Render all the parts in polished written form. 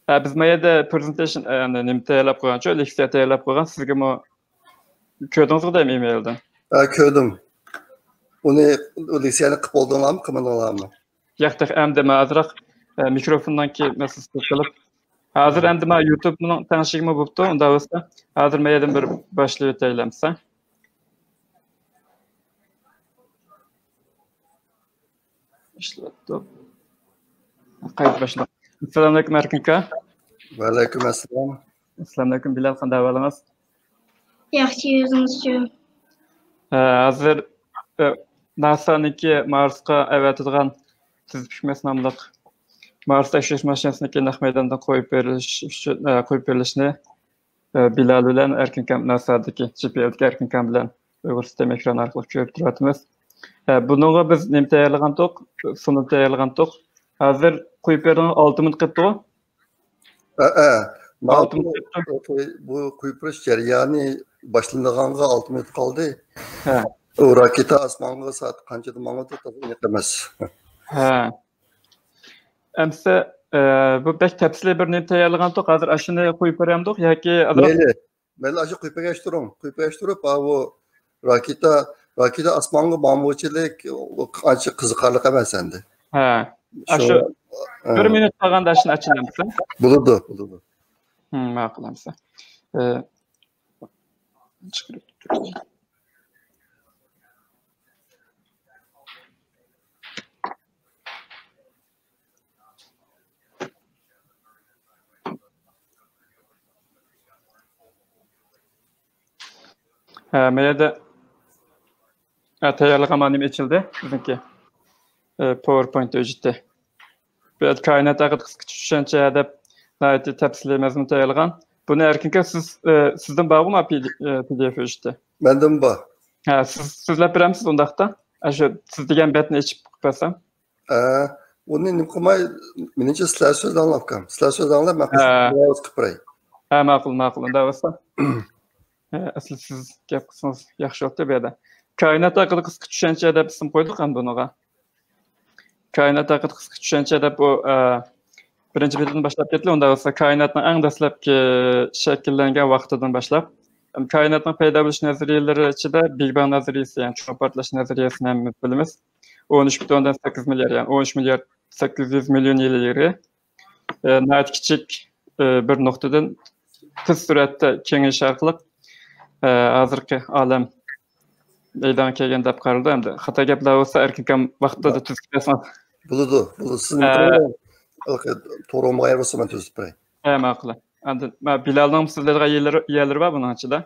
Biz mayada presentation yani nimte tayyorlab qo'ygancha, leksiya tayyorlab qo'ygan. Sizga mo ko'rdingizmi deymi emaildan? Ko'rdim. Uni leksiyani qilib oldinglarmi, qilmadinglarmi? Yo'q, endi men azroq mikrofondan kelmasiz qilib. Hozir endi men YouTube'ning tanishigimi bo'libdi, unda bo'lsa, hozir mayadan bir boshlayib o'taylamsa. İşlettim. Kayıt başına. Assalamualaikum Erkinka. Va alaykum assalom. Assalamualaikum Bilal, qanday ahvolingiz? Yaxshi, o'zingizchi? Hozir NASA'niki Marsga avatadigan tizim nomliq Mars tashish mashinasini naq maydonda qo'yib berilishni Bilal bilan Erkinka NASA'dagi GPL'dagi Erkinka bilan Uyg'ur sistem ekrani orqali ko'rib turibmiz. Bununla biz nima tayyorlagandik, sunum tayyorlagandik. Hozir qo'yib bergan 6 minut ketdi. Bu qo'yib berish jarayoni boshlanganga 6 minut qoldi. O raketa osmonga soat qanchada mangadi aniq emas. Amsa bu bek tafsili bir nima tayyorlagandik. Hozir ashuni qo'yib beramdik yoki mayli ashi qo'yib berishtirib, bu raketa osmonga bormoqchilik qancha qiziqarli emas endi. Shu 1 minut qolganda ashuni achilamsa? Bo'ladi. Ma'qul amsa. Chiqib Mayada tayyorlagan manim açıldı bizimki. PowerPoint öjütte. Bir kainat haqida qisqa tushuncha deb nayt tafsili mazmun tayyorlagan. Buni Erkinka sizdan bormi PDF öjütte? Mendan bor. Sizlab beramsiz undaqda? Shu siz degan betni ichib qo'ysam. Uni nima qilmay, menimcha sizlar so'z anglabman. Sizlar so'z anglab, men qilib qo'ray. Ma'qul. Unda bo'lsa. Asli siz gap qilsangiz yaxshi bo'ladi bu yerda. Kainat haqida qisqa tushuncha deb ism qo'ydik ham bunaqa. Kainat haqida qisqa tushuncha deb bu birinchi betdan boshlab ketdi. Unda bo'lsa kainatning eng dastlabki shakllangan vaqtidan boshlab kainatning paydo bo'lish nazariyalari ichida Big Bang nazariyasi, ya'ni cho'ng portlash nazariyasini ham bilamiz. 13.8 milyar, ya'ni 13 milyar 800 milyon yil ilgari nayt kichik bir nuqtadan tez suratda kengayish orqali hozirgi olam meydonga kelgan deb qaraldi. Endi xato gaplar bo'lsa Erkinka vaqtida tuzib bersan. Bo'ladi. Siz to'g'ri olmagan bo'lsa men tuzib beray. Ma'qul. Endi Bilalning sizlarga yerlari bor buning ichida.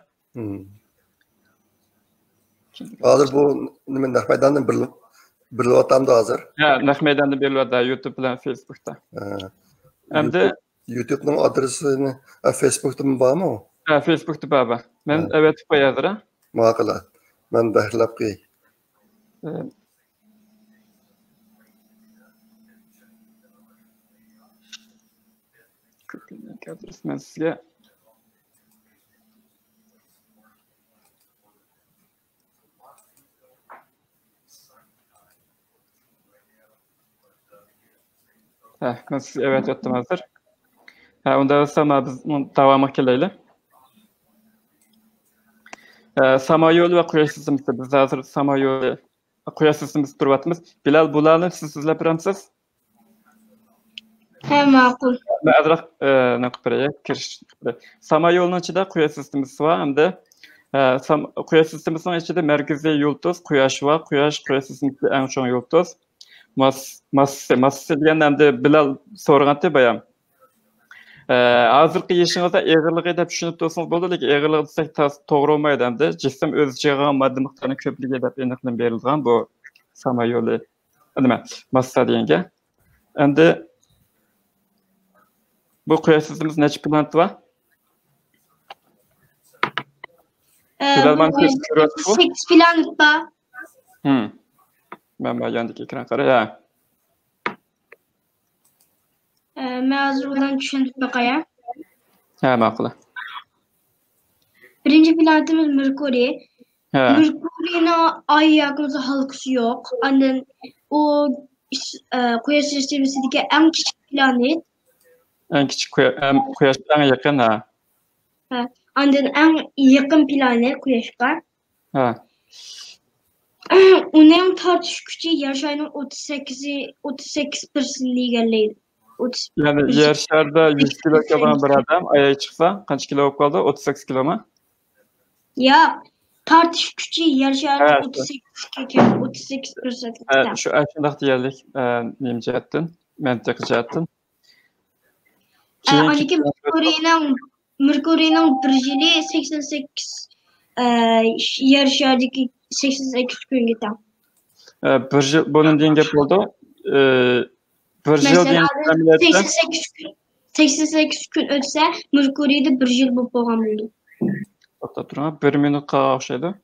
Hozir bu nima naq maydondan berilyapti hozir. Naq maydonda berilyapti YouTube bilan Facebookda. Endi YouTube'ning adresini Facebook'da bormi? Facebook'da bor. Men evet qo'yadir. Ma'qul. Men bahlab qo'yay. Adres men sizga men sizga evet etdim hozir. Unda bo'lsa biz davomga kelaylik. Samoyo'l va quyosh sistemasi. Biz hozir Samoyo'l quyosh sistemasi turyapmiz. Bilal, bularni siz sizlab beramsiz? Ma'qul. Men azroq nima qilib beray? Samoyo'lning ichida quyosh sistemasi bor hamda quyosh sistemasining ichida markaziy yulduz quyosh va quyosh sistemasidagi eng chong yulduz. Massasi deganda hamda Bilal so'raganda bayam. Hozirgi yeshingizda eg'irligi deb tushunib tursangiz bo'ladi, lekin eg'irlik desak to'g'ri bo'lmaydi hamda jism o'z ichiga modda miqdorining ko'pligi deb aniqlab berilgan bu Samoyo'li nima massa deganga. Endi bu quyosh sistemamiz necha planet bor? Bilal, men ko'ryapsiz. 8 planet bor. Men yandagi ekran qarang. Mevzu olan düşünüp bakayım. Ma'qul. Birinci planetimiz Merkuri. Merkuri'nin ay yakınızı halkası yok. Ancak o Kuyaş sistemindeki en küçük planet. En küçük Quyoş'a yakın ha. Ha. Ondan en yakın planet Quyoş'a. Ha. Onun tartış gücü yer şarının 38%'ni egallaydı. Yani yer şarda 100 kilo kalan bir adam Ay'a çıksa kaç kilo olup kaldı? 38 kilo mu? Ya tartış gücü yer şarının 38%. Şu aşağıdaki yerlik neyim cihattin? Mentek cihattin. Aniki Merkuri'nin bir jili 88 yer şardaki 88 gün gitti. Bir yıl bunun deyin gap oldu. Bir yıl deyin 88 gün ötse Merkuri'de bir yıl bu program oldu. Hatta durma 1 minut qağa oxşaydı.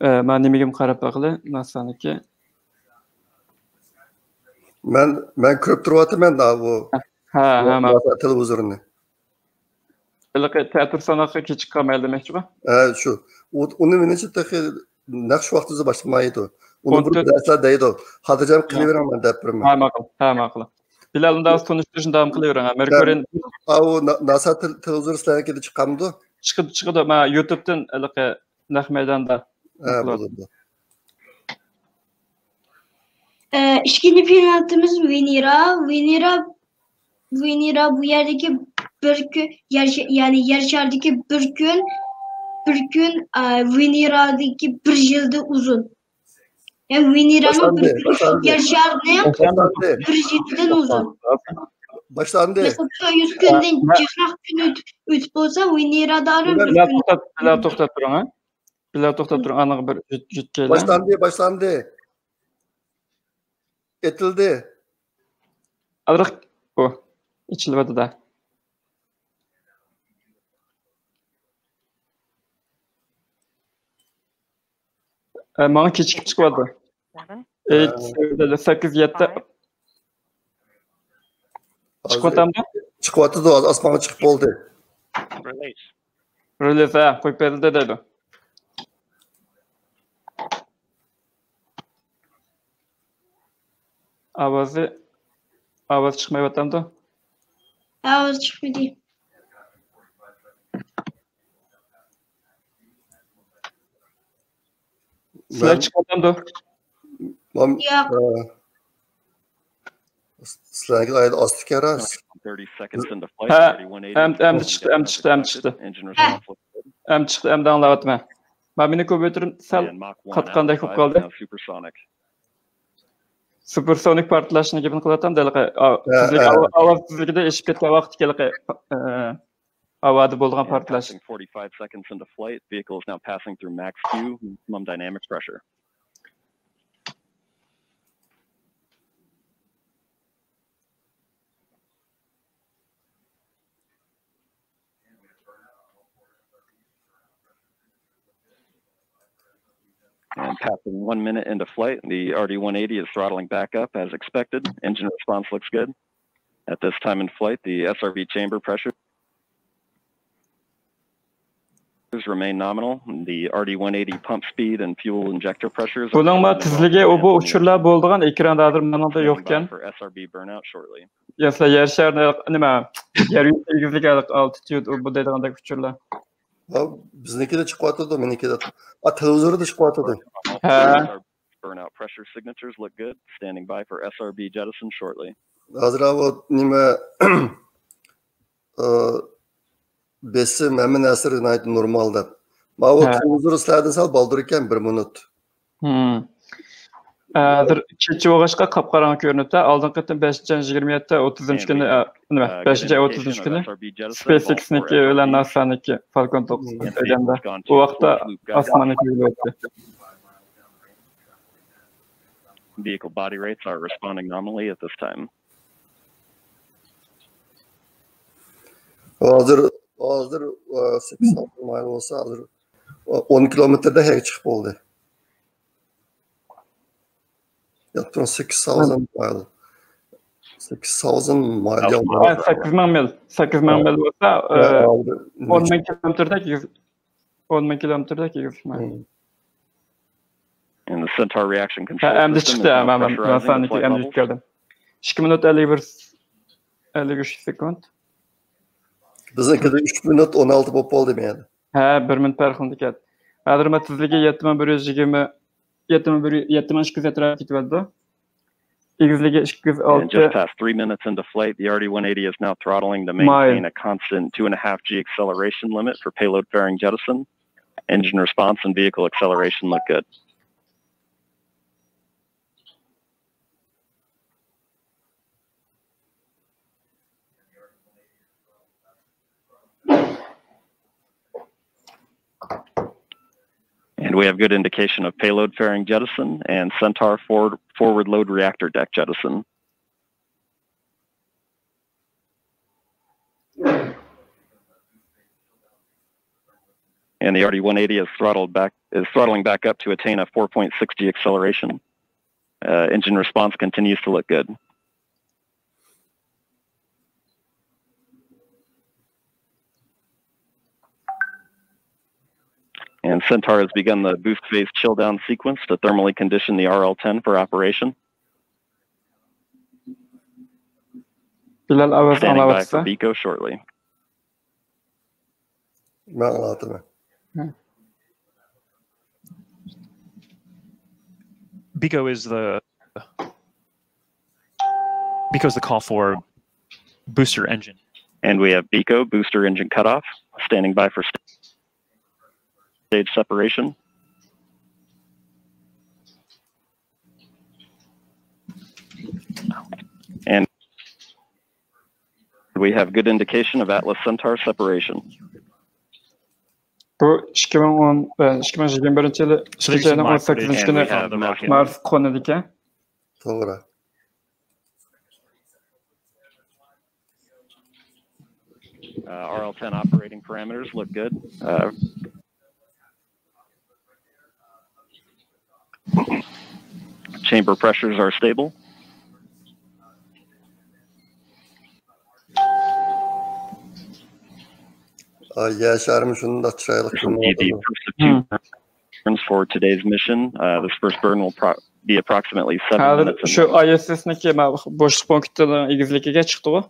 Men nemegim qarab baqılı NASA'niki. Ben ko'rib turyapman da bu. Ha, NASA televizorni. Ilaqi teatr sanaqqa kechik qolmaydi demoqchiman. Shu. Uni menimcha taxi naqsh vaqtida boshlamaydi. Uni bir darslar deydi. Xotirjam qilaveraman deb turman. Ha, ma'qul. Bilal unda tunishtirishni davom qilaveraman. Merkurin. O NASA televizor sizlarnikida chiqamdi. Chiqdi. Men YouTube'dan ilaqi naq maydonda. Bo'ladi. İkinci penaltımız Venera bu yerdeki bir gün yer şardaki bir gün Venera'daki bir yılda uzun. Yani Venera'nın yer şardının bir yıldan uzun. Başlandı. Mesela 100 günden 100 gün ötüp olsa Venera'da bir gün. Bilal to'xtab turing ha. Bilal to'xtab turing. Aniq bir jutkelar. Başlandı. Etildi. Adriq bu. İçilmedi de. Bana keçikib chiqyapti. 8-7 chiqyaptimi? Chiqyapti da osmonga chiqib bo'ldi. Release qo'yib berildi dedi. Ovoz chiqmayaptimi? Ovoz chiqmaydi. Sizlar chiqyaptimi? Yo'q. Sizlarga ayt osti keras. 30 seconds into flight. 3180. chiqdi. Endi anglayapman. Men meni ko'paytirib sal qatqandek bo'lib qoldi. Supersonik portlashni gapini qilatam dalaqa. Ovoz tezligida eshib ketgan vaqt kelqi avadi bo'lgan portlash. 45 seconds into flight. Vehicle is now passing through max Q, maximum dynamic pressure. And passing 1 minute into flight, the RD-180 is throttling back up as expected. Engine response looks good. At this time in flight, the SRB chamber pressures remain nominal. The RD-180 pump speed and fuel injector pressures. Bunun tezligi bu uçurlar bo'lgan ekrandadir, menada yo'q ekan. For SRB burnout shortly. Yasa yer sharni nima? Yer yuzlik altitude bu deydigandek uçurlar. Biznikida chiqyapti, menikida. Televizorda chiqyapti. Burnout pressure signatures look good. Standing by for SRB jettison shortly. Hozir bu nima besim hemen asır nayt normal deb. Ma o televizor sizlardan sal baldır ekan 1 minut. Kechi o'g'ashqa qap-qarang ko'rinibdi. Oldingi qatim 5-27 30-kuni nima? 5-30-kuni SpaceX'niki bilan NASA'niki Falcon 9 qilganda u vaqtda osmonniki yo'ldi. Vehicle body rates are responding normally at this time. Hozir 8 mil olsa hozir 10 kilometrda hech chiqib bo'ldi. Yaptım 8,000 mil. 8,000 mil. 8,000 mil. 8,000 mil olsa 10,000 kilometrdeki 10,000 kilometrdeki 100 mil. And the Centaur reaction control system chiqdi, men NASA'niki endi yetgandim. 2 minut 51 53 sekund. Bizimki de 3 minut 16 bop oldu demeydi. Ha, 1 minut farkında ket. Hazır mı tizligi 7120 7200 etrafı ketibdi. Egizligi 206. And just past 3 minutes into flight, the RD-180 is now throttling to maintain a constant 2.5 G acceleration limit for payload fairing jettison. Engine response and vehicle acceleration look good. And we have good indication of payload fairing jettison and Centaur forward load reactor deck jettison. And the RD-180 is throttling back up to attain a 4.6 G acceleration. Engine response continues to look good. And Centaur has begun the boost phase chill down sequence to thermally condition the RL-10 for operation. Standing by for BECO shortly. BECO's the call for booster engine. And we have BECO, booster engine cutoff, standing by for stage separation. And we have good indication of Atlas Centaur separation. Bu 2021 yılı 18 günü Mars konudu ki. Doğru. RL-10 operating parameters look good. Chamber pressures are stable. For today's mission, this first burn will be approximately 7 minutes. Şu ISS'niki boşluk punktinin egizligiga chiqdi o.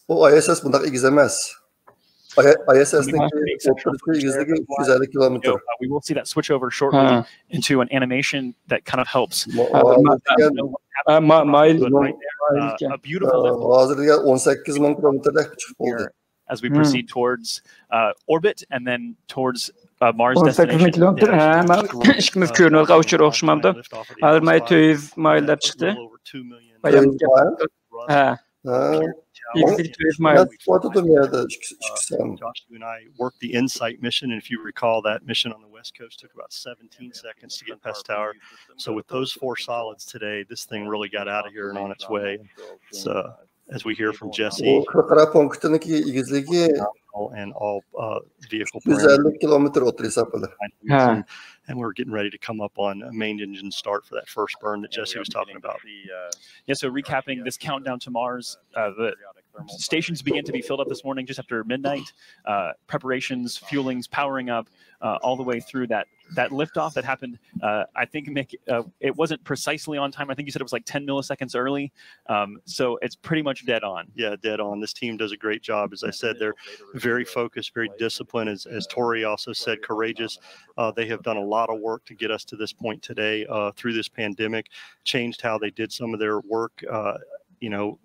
O ISS bundaq egiz emas. ISS'niki egizligi 250 kilometer. We will see that switch over shortly into an animation that kind of helps. A beautiful hazırda 18.000 kilometrede çıkıp oldu. As we proceed towards orbit and then towards Mars destination. 18 kilometre. İşkimiz körünü uçur oxşamamda. Hazır may 200 mayllab çıktı. Josh, you and I worked the InSight mission, and if you recall, that mission on the West Coast took about 17 seconds to get past tower. So with those 4 solids today, this thing really got out of here and on its way. So as we hear from Jesse, and all vehicle parameters. And we're getting ready to come up on a main engine start for that first burn that Jesse was talking about. Yeah, so recapping this countdown to Mars, the stations began to be filled up this morning just after midnight. Preparations, fuelings, powering up, all the way through that liftoff that happened. I think, Mick, it wasn't precisely on time. I think you said it was like 10 milliseconds early. So it's pretty much dead on. Yeah, dead on. This team does a great job. As I said, they're very focused, very disciplined. As Tori also said, courageous. They have done a lot of work to get us to this point today through this pandemic, changed how they did some of their work,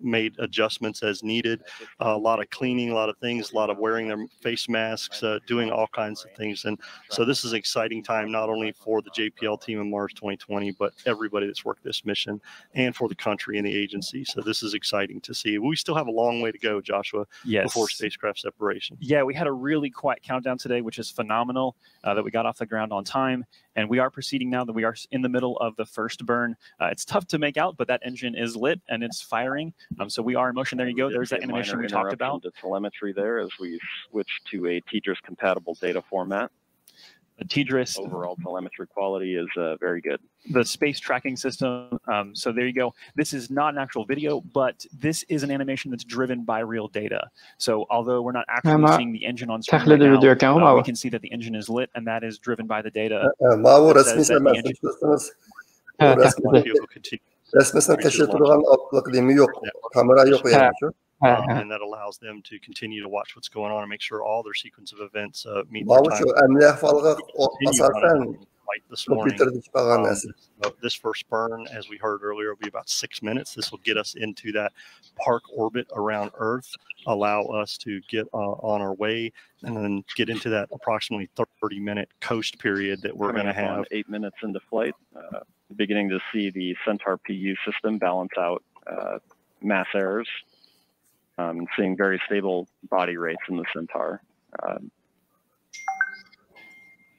made adjustments as needed, a lot of cleaning, a lot of things, a lot of wearing their face masks, doing all kinds of things. And so this is an exciting time, not only for the JPL team in Mars 2020, but everybody that's worked this mission and for the country and the agency. So this is exciting to see. We still have a long way to go, Joshua, before spacecraft separation. Yeah, we had a really quiet countdown today, which is phenomenal that we got off the ground on time. And we are proceeding now that we are in the middle of the first burn. It's tough to make out, but that engine is lit and it's firing. So we are in motion. There you go. There's that animation we talked about. The telemetry there as we switch to a TDRS compatible data format. The TDRS overall telemetry quality is very good. The space tracking system. So there you go. This is not an actual video, but this is an animation that's driven by real data. So although we're not actually seeing the engine on screen right now, we can see that the engine is lit, and that is driven by the data. Resmesen kaşıya duran akıllı yok. Kamera yok yani. And that allows them to continue to watch what's going on and make sure all their sequence of events meet their time. This morning, this first burn, as we heard earlier, will be about 6 minutes. This will get us into that park orbit around Earth, allow us to get on our way, and then get into that approximately 30-minute coast period that we're going to have. 8 minutes into flight, beginning to see the Centaur PU system balance out mass errors, and seeing very stable body rates in the Centaur.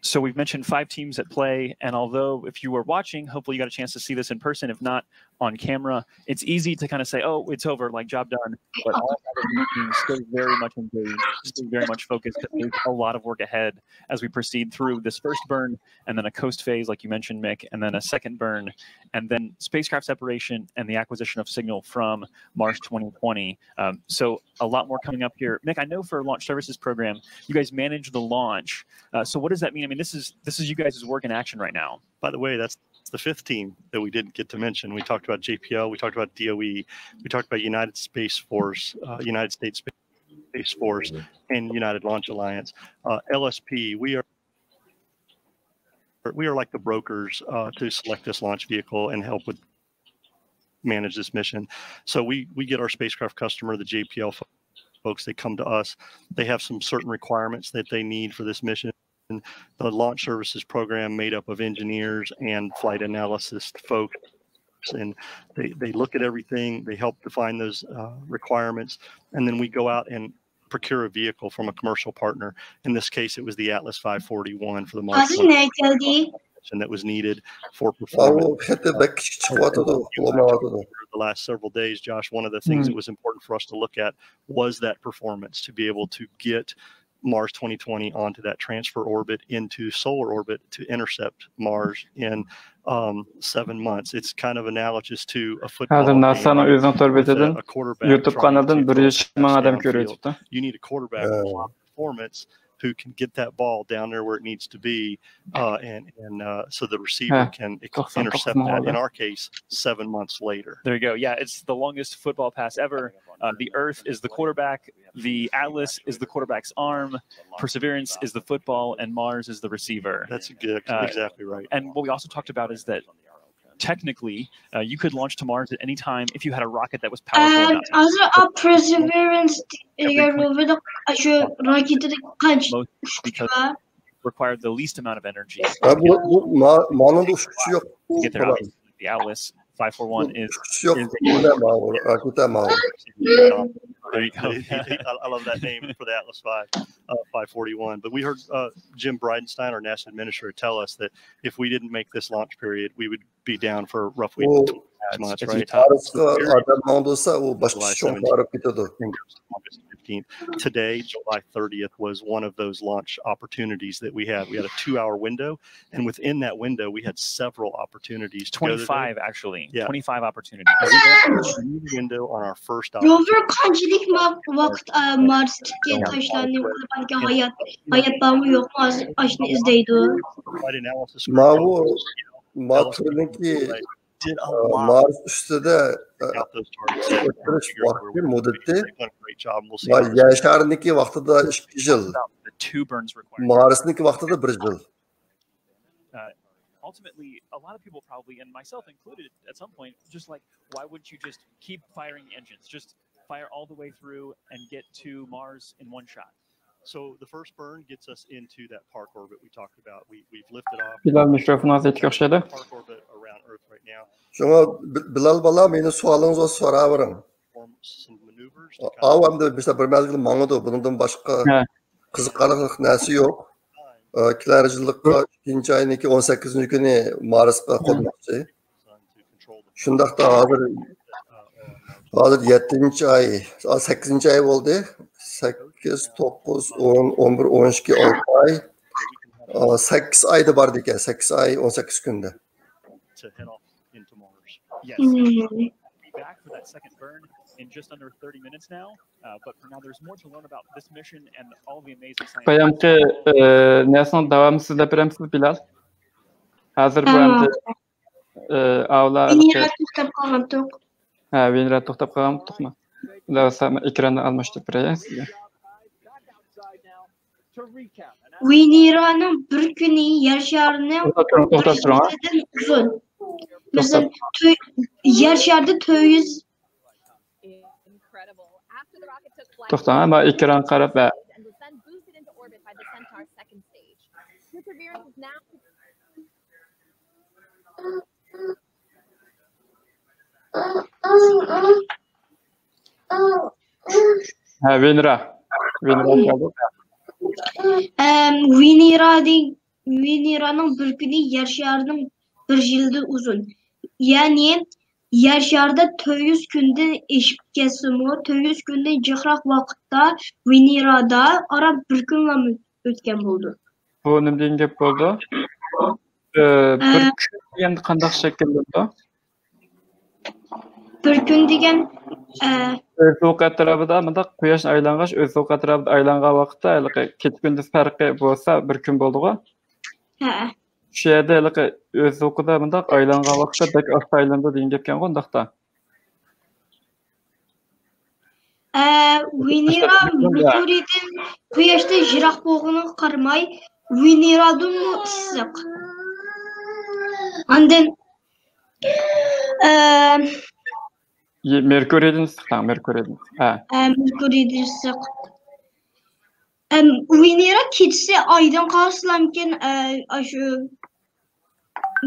So we've mentioned 5 teams at play, and although if you were watching, hopefully you got a chance to see this in person. If not, on camera, it's easy to kind of say, oh, it's over, like job done, but all of these teams still very much engaged, still very much focused. There's a lot of work ahead as we proceed through this first burn, and then a coast phase, like you mentioned, Mick, and then a second burn, and then spacecraft separation and the acquisition of signal from Mars 2020. So a lot more coming up here. Mick, I know for Launch Services Program, you guys manage the launch. So what does that mean? I mean, this is you guys' work in action right now. By the way, that's the 5th team that we didn't get to mention. We talked about JPL, we talked about DOE, we talked about United Space Force, United States Space Force, and United Launch Alliance. LSP, we are like the brokers to select this launch vehicle and help with manage this mission. So we get our spacecraft customer, the JPL folks, they come to us. They have some certain requirements that they need for this mission. The Launch Services Program made up of engineers and flight analysis folks, and they look at everything, they help define those requirements, and then we go out and procure a vehicle from a commercial partner. In this case, it was the Atlas 541 for the Mars that was needed for performance. The last several days, Josh, one of the things that was important for us to look at was that performance, to be able to get Mars 2020 onto that transfer orbit into solar orbit to intercept Mars in 7 months. It's kind of analogous to a football game. A quarterback YouTube kanalından bir yaşaman adam görüyoruz. You need a quarterback with performance who can get that ball down there where it needs to be, and so the receiver can intercept that. In our case, 7 months later. There you go. Yeah, it's the longest football pass ever. The Earth is the quarterback. The Atlas is the quarterback's arm. Perseverance is the football, and Mars is the receiver. That's exactly right. And what we also talked about is that technically, you could launch to Mars at any time if you had a rocket that was powerful enough. Also, Perseverance because required the least amount of energy. To get there, obviously, the Atlas 541 is there you go. I love that name for the Atlas 541. But we heard Jim Bridenstine, our NASA administrator, tell us that if we didn't make this launch period, we would be down for roughly 2 months, right? Today, July 30th, was one of those launch opportunities that we had. We had a 2-hour window, and within that window, we had several opportunities. 25, actually. Yeah. 25 opportunities. Window on our first opportunity. Rover kancılık vakt Mars'taki taşlarını yaparken hayattan yok mu? Aşını izdeydi o. Matrix'teki Mars üstüde vakti muddeti Yaşar'niki vakti da 2 yıl. Mars'niki vakti da 1 yıl. Ultimately, a lot of people probably, and myself included at some point, just like, why wouldn't you just keep firing the engines? Just fire all the way through and get to Mars in one shot. So the first burn gets us into that park orbit we talked about. We've lifted off. Bilal mikrofonu azaltib ko'rsatdi. Park orbit around Earth right now. Şuna Bilal bala meni sualınızı soraverin. Avamda mesela bir mezgil mağdı bundan başka qiziqarliq narsa yok. Kelar yillikqa 2 ayning 18 kuni Marsga qo'nmoqchi. Shundaqda hozir 7 ay, 8 ay bo'ldi. 8, 9, 10, 11, 12, 6 ay. 8 ayda bordi ekan, 8 ay 18 kunda. Yes. We'll be back for that second burn in just under 30 minutes now. But for now, there's more to learn about this mission and all the amazing science. Bayamki, nesini davamsız da biramsiz Bilal. Hazır bu endi avla Venera to'xtab qolgandiq. ha Venera to'xtab qolganmiqmi? Ular ham ekranni almashtirib beraman sizga. Veneraning bir kuni yer sharining To'xtab turing. uzun. Misol yer sharida 400 To'xtang, men ekran qarab ha Venera geldi. Veneraning bir kuni yer sharining 1 yildan uzun. Ya'ni yer sharida 400 kundan eshib ketsa-mu, 400 kundan jiqroq vaqtda Venerada ara 1 kun o'tgan bo'ldi. Bu nima degan gap bo'ldi? Bir kun endi qanday shaklda? Bir kun degan So'q atrofida bunda quyosh aylangach, so'q atrofida aylangan vaqtda kecha kunduz farqi bo'lsa 1 kun bo'ldi-ku. ha. Shu yerda so'qida bunda aylangan vaqtda dak asta aylandi degan gapkan qo'ndaqda. Venera Merkuriydin quyoshdan yiroq bo'lganiga qaramay, Veneradan issiq. Ondan Merkuriydin issiqdan, Merkuriydin. Ha. Merkuriydin issiq. Venera kechasi oydan qaraslamkin shu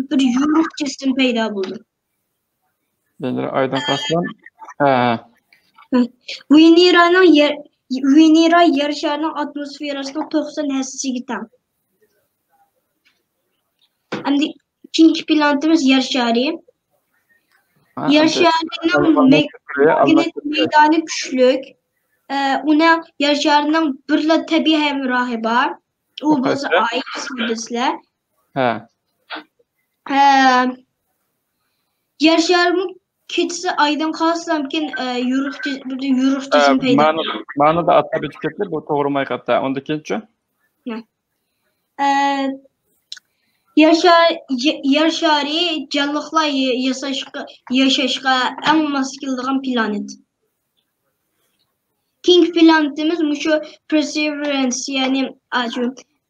bir yo'ruq jisim paydo bo'ldi. Venera oydan qaraslam. Ha. Venera yer sharining atmosferasining 90%siga teng. Endi ikkinchi planetimiz yer shari. Yer sharining magnet maydoni kuchlik. Uni yer sharining birla tabiiy hamrohi bor. U bo'lsa Oy bizlar. Ha. Yer sharining kechasi oydan qaraslamkin yo'ruq jisim paydo. Ma'no da atab etiketler bu to'g'rimay qatda. Unda kechi? Yer shari jonliqlar yashashga eng mos keladigan planet. King planetimiz mushu Perseverance, ya'ni shu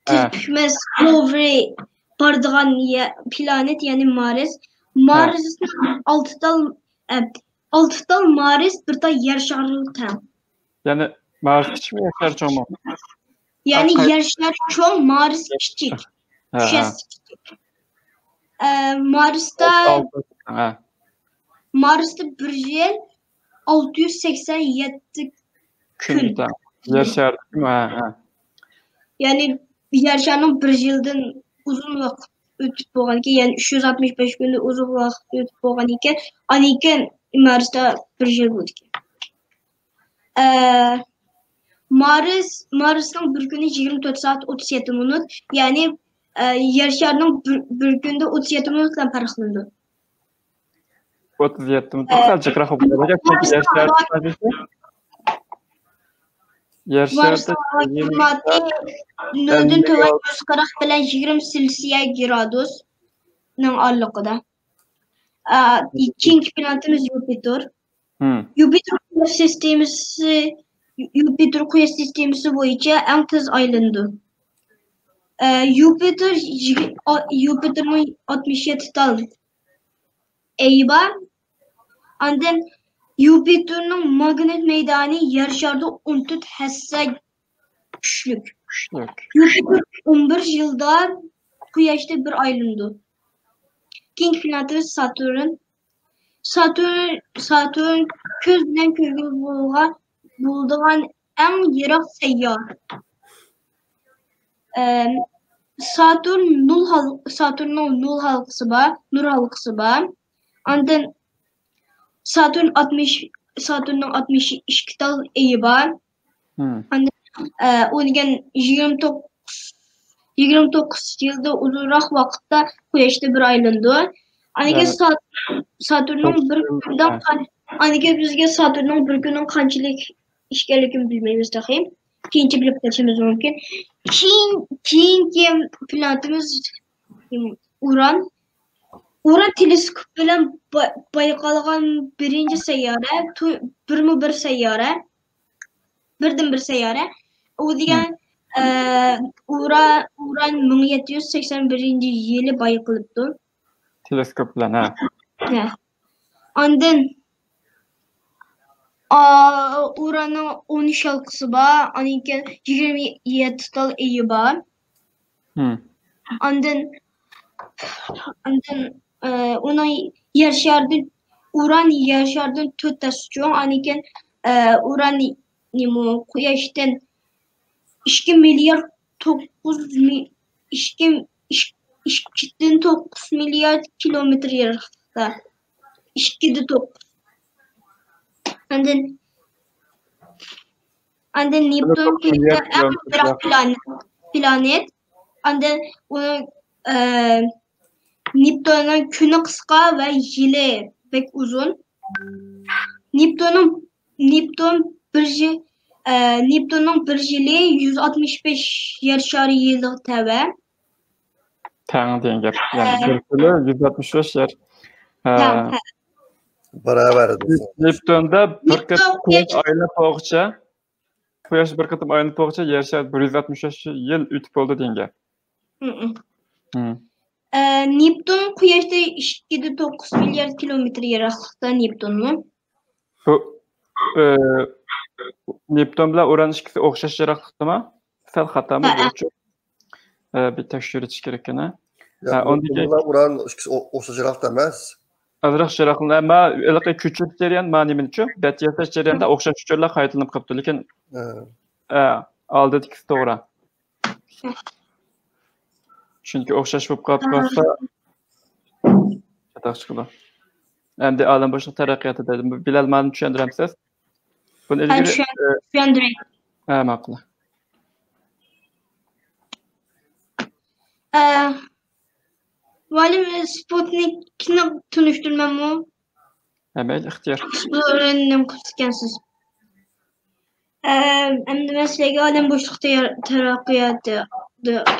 tezpishmas Discovery bordigan planet, ya'ni Mars. Marsning 6 tal Mars, bir ta yer shariga teng. Ya'ni Mars kichikmi, yer shari cho'ngmi? Ya'ni yer shari cho'ng, Mars kichik. Marsda bir yil 687 kun. Yer shari Ya'ni yer sharining 1 yildan uzun vaqt o'tib bo'lgan ekan, ya'ni 365 kunda uzun vaqt o'tib bo'lgan ekan, anikan Marsda 1 yil bo'ldi ekan. Marsning bir kuni 24 soat 37 minut, ya'ni yer sharining bir kunda 37 minut bilan farqlanadi. 37 minut jiqroq bo'ladi. Yer sharida 0.940 bilan 20 Selsiya gradus ning oraliqida. Ikkinchi planetimiz Yupiter. Yupiter quyosh sistemasi bo'yicha eng tez aylandi. Yupiterning 67 tal ayi bor. Ondan Yupiterning magnet maydoni yer sharida 14 hassa kuchlik. Yupiter 11 yilda quyoshda bir aylandi. King planetimiz Saturn. Saturn ko'z bilan ko'rga bo'ladigan eng yiroq sayyor. Saturnning nol halqasi bor, nur halqasi bor. Ondan Saturnning 62 tal ayi bor. Ondan o'lgan 29 yilda uzunroq vaqtda quyoshda bir aylandi. Aniga Saturnning bir kundan bizga Saturnning bir kunning qanchalik ishganligini bilmaymiz taxim. Keyinchi bilib ketishimiz mumkin. Keyingi planetimiz Uran. Uran teleskop bilan bayqalgan birinci seyyare, bir seyyare, birden bir seyyare. O degan Uran 1781 yılı bayqalıptı. Teleskop bilan, ha. Ha. Ondan Uran'ın 13 halkası var. Ondan 27 tal eyi var. Ondan onun yer şartı Uran yer şartının 4 tas çoğun. Ondan Uran nimo Quyoshdan 2 milyar 9 milyar kilometre yiroqda. 2.9. And then Neptune Quyoshdan eng yiroq planet. And then Neptun'un kuni qisqa ve yili pek uzun. Neptun'un bir yili 165 yer şarı yıllık teve. Tağın deyin gap. Yani bir yılı 165 yer. Beraber. Neptun'da bir kıtım aylanıp oğuça. Quyosh bir kıtım aylanıp oğuça yer şarı 165 yıl ütüp oldu deyin gap. Neptun Quyoshda 2.9 milyar kilometre yiroqlikda Neptun'un. Bu Neptun bilan Uran ikkisi o'xshash yiroqlikdami? Sal xatami bo'yicha. Bir tekshirish kerak ekan. Uran o'xshash yiroqda emas. Azroq yiroqlar, ammo iliqi ko'chirish jarayon ma'ni menimcha, bet yasash jarayonida o'xshash uchurlar qaytalanib qolibdi, lekin oldidagi to'g'ri. Chunki o'xshash bo'lib qolsa xato chiqadi. Endi olam boshqa taraqqiyotida Bilal ma'ni tushuntiramsiz? Buni ilgari tushuntiray. Ma'qul. Valim Sputnik'ni tunishtirmammi? Mayli, ixtiyor. O'rnim qilgansiz. Endi men sizlarga olam bo'shliqda taraqqiyoti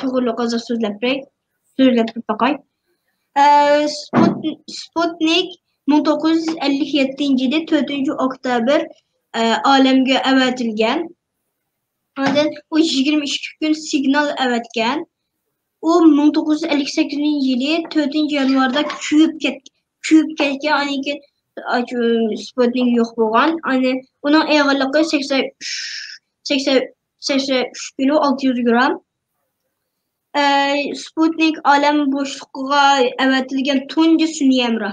to'g'riliq hozir so'zlab baqay. Sputnik 1957 yılı 4 oktyabr alemge avatilgan. Ondan o 22 gün signal avatgan. O 1958 yılı 4 yanvarda kuyib ketgan. Aniki Sputnik yo'q bo'lgan. Ani uning og'irligi 83 kilo 600 gram. Sputnik alam boshligiga avatilgan tunji sun'iy hamroh.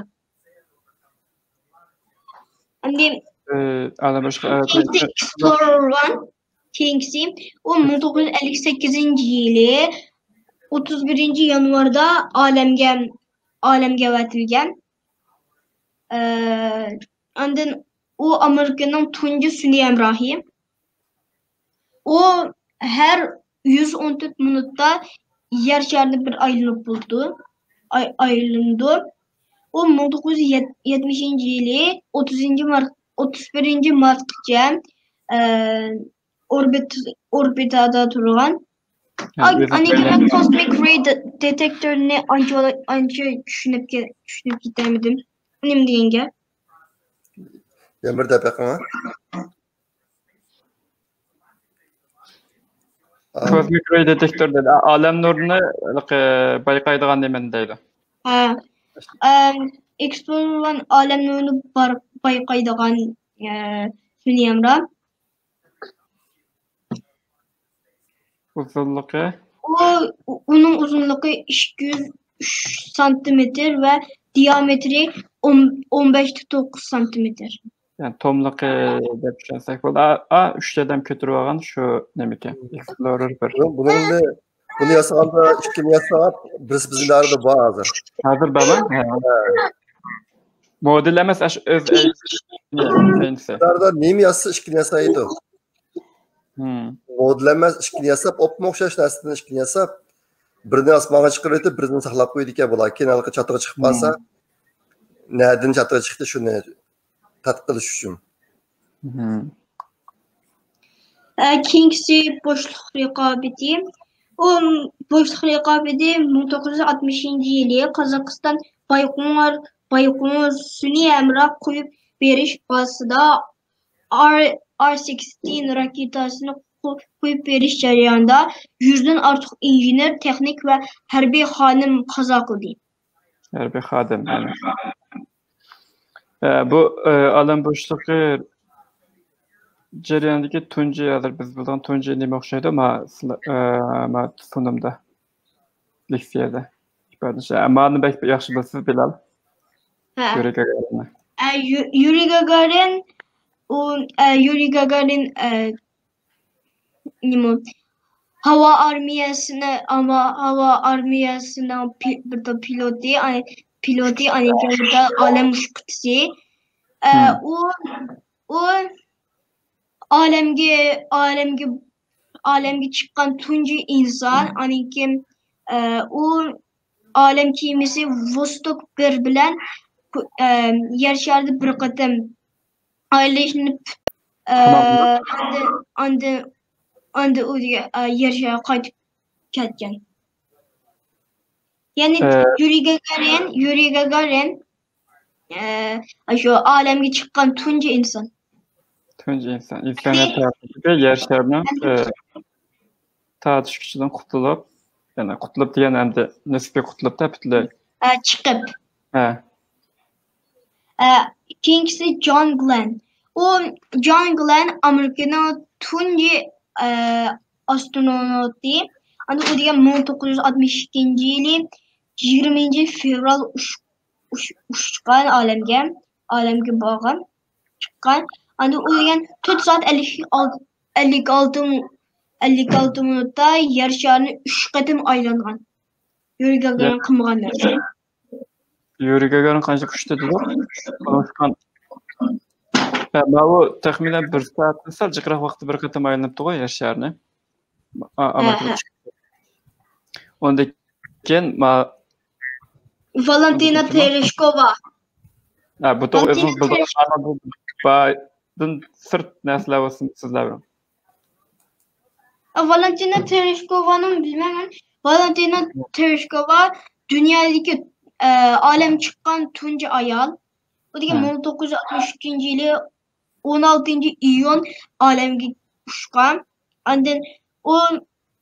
Endi alam boshligiga avatilgan Kingsi o 1958 yılı 31 yanvarda alemge avatilgan. Ondan o Amerika'nın tunji sun'iy hamrohi. O her 114 minutta yer şarında bir aylandı. O 1970 yılı 31 Mart'ta orbitada turgan. Anigina Cosmic Ray Detector'ni anca düşünüp gitemedim. Nim degenge? Bir de bakma. Cosmic Ray Detector dedi. Alem nurunu bayqaydigan nemen deydi. Explorer 1 alem nurunu bayqaydigan sun'iy hamroh. Uzunluğu? Onun uzunluğu 203 santimetre ve diametri 15-9 santimetre. Yani tomluğu deb tushunsak bo'ladi. A3'dan ko'tarib olgan shu nemiki. Explorer 1. Bunu yasaganda 2 yasagat bizlarda bor hozir. Hozir bormi? Model emas, o'z Bizlarda nima yasa 2 yasaydi. Model emas 2 yasab, opma o'xshash narsani 2 yasab, birini osmonga chiqarib, birini saqlab qo'ydi ekan bular. Keyin halqa chatiga chiqib qolsa, nereden chatiga chiqdi shuni tadqiq qilish uchun. Kingsi boshliq raqobati. O boshliq raqobati 1960 yılı Qozog'iston Bayqo'nur sun'iy hamroh qo'yib berish asosida R-16 raketasini qo'yib berish jarayonida 100 dan ortiq injener, texnik va harbiy xodim qazo qildi. Harbiy xodim. Bu alam bo'shliqi jarayonidagi tunji hozir biz bilgan tunji nima o'xshaydi? Ma sunimda leksiyada. Ma'ni bak yaxshi bilasiz Bilal. Yuri Gagarin hava armiyasının piloti anekdota alem uçkutusu. O alemge çıkan tunji insan aniki o alem kimisi Vostok 1 bilen yer şarida bir qatam aylashib andi u yer shariga qaytib ketgan. Ya'ni Yuri Gagarin shu olamga chiqqan tunji inson. Tunji inson. İnsaniyat tarixidagi yer sharining tortish kuchidan qutulib, ya'ni qutulib degan hamda nisbiy qutulibda butunlay chiqib. Keyingisi John Glenn. John Glenn Amerikaning tunji astronauti. O degan 1962-yili 20-fevral uçgan alemga borgan chiqqan. O degan 4 soat 56 minutda yer sharini 3 qatim aylangan. Yuri Gagarin qilmagan narsa. Yuri Gagarin qancha kuchli dedilar? Bu taxminan 1 soat sal jiqroq vaqtda bir qatam aylanibdi qo'y yer sharini. Ondan keyin Valentina Tereshkova. Bu to'g'ri bu sırt narsalar olsun sizlar. Valentina Tereshkova'nın bilmem. Valentina Tereshkova dünyadaki alem çıkan tunji ayol. O degan 1963-yili 16-iyun alemga uçgan. Ondan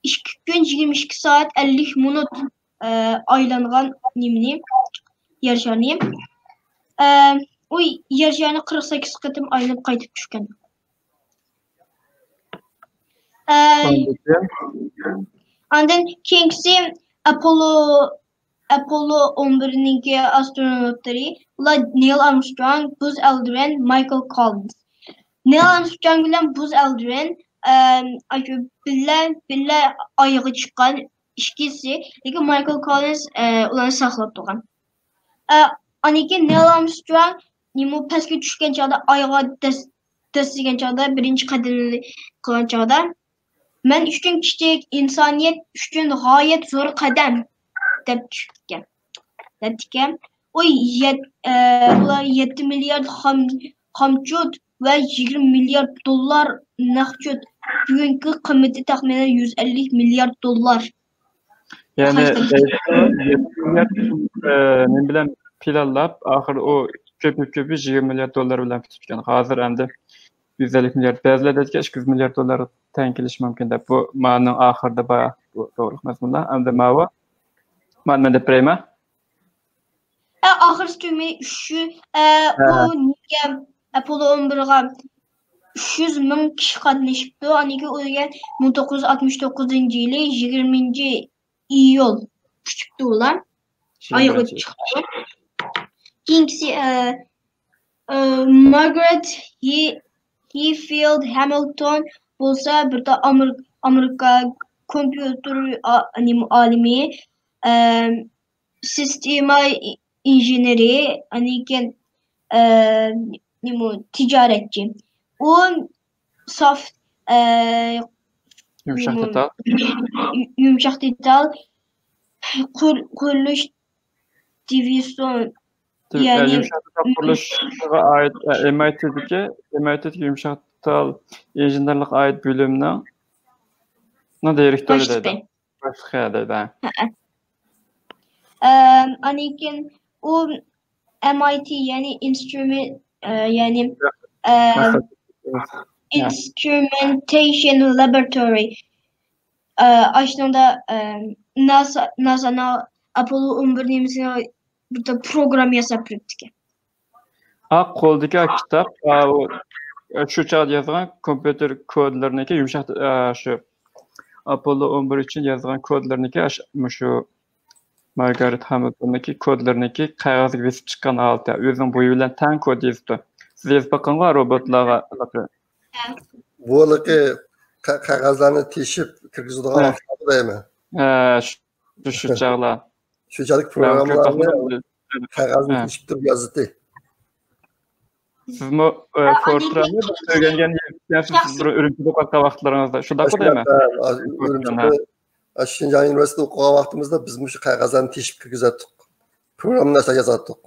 2 gün 22 saat 50 minut aylangan nimni yer sharini. O yer sharini 48 qatim aylanib qaytib tushgan. Ondan keyingisi Apollo 11'ninki astronotları Neil Armstrong, Buzz Aldrin, Michael Collins. Neil Armstrong bilen Buzz Aldrin billa ayağa çıkan ikisi, lekin Michael Collins ularni saqlab turgan. Aniki Neil Armstrong nima pastga tushgan chog'da ayağa dastirgan chog'da birinchi qadamni qilgan chog'da men uchun kichik insoniyat uchun g'oyat zo'r qadam deb tushgan. O 7 milyar xomchut ve 20 milyar dolar nakçut. Bugünkü kıymeti tahminen 150 milyar dolar. Yani 7 milyar ne bileyim planlap ahir o köpü 20 milyar dolar bilen tutgan. Hazır endi 150 milyar bazılar dediki 200 milyar dolar tenkiliş mümkün de bu ma'nın ahirde bayağı doğru mazmunda. Endi ma'va ma'nın de prema. Ahir tümü şu bu Apollo 11'ga 300 ming kishi qatnashibdi. Aniki u 1969-yili 20-iyul uchibdi ular. Oyog'i chiqdi. Keyingisi Margaret Hayfield Hamilton bo'lsa, bir de Amerika kompüter alimi, sistema injeneri, aniki ticaretçi. O saf yumuşak detal kuruluş divizyon yani yumuşak detal kuruluşa ait MIT'deki yumuşak detal injenerlik ait bölümüne ne direktörü dedi. Başka dedi. Anikin o MIT yani yani Instrumentation Laboratory aslında NASA'nın Apollo 11 nemisine burada program yasap ki. Qo'ldagi kitap shu chog'da yozgan kompyuter kodlariniki yumshoq shu Apollo 11 uchun yozgan kodlarniki shu Margaret Hamilton'daki kodlarniki qog'ozga yozib chiqqan holda o'zining bo'yi bilan tang kod yozibdi. Siz yozib boqqanmi robotlarga? Bu'liki qog'ozlarni teshib kirgizadigan deymi? Shu chog'lar. Shunchalik programmalarni qog'ozga teshib turib yozdi. Sizmi Fortran'ni o'rgangan yersiz bir Urumchida o'qigan vaqtlaringizda shundaqmi deymi? Şinjan Üniversitesi o'qigan vaqtimizda biz shu qog'ozlarni teshib kirgizatdik. Programlar yozatdik.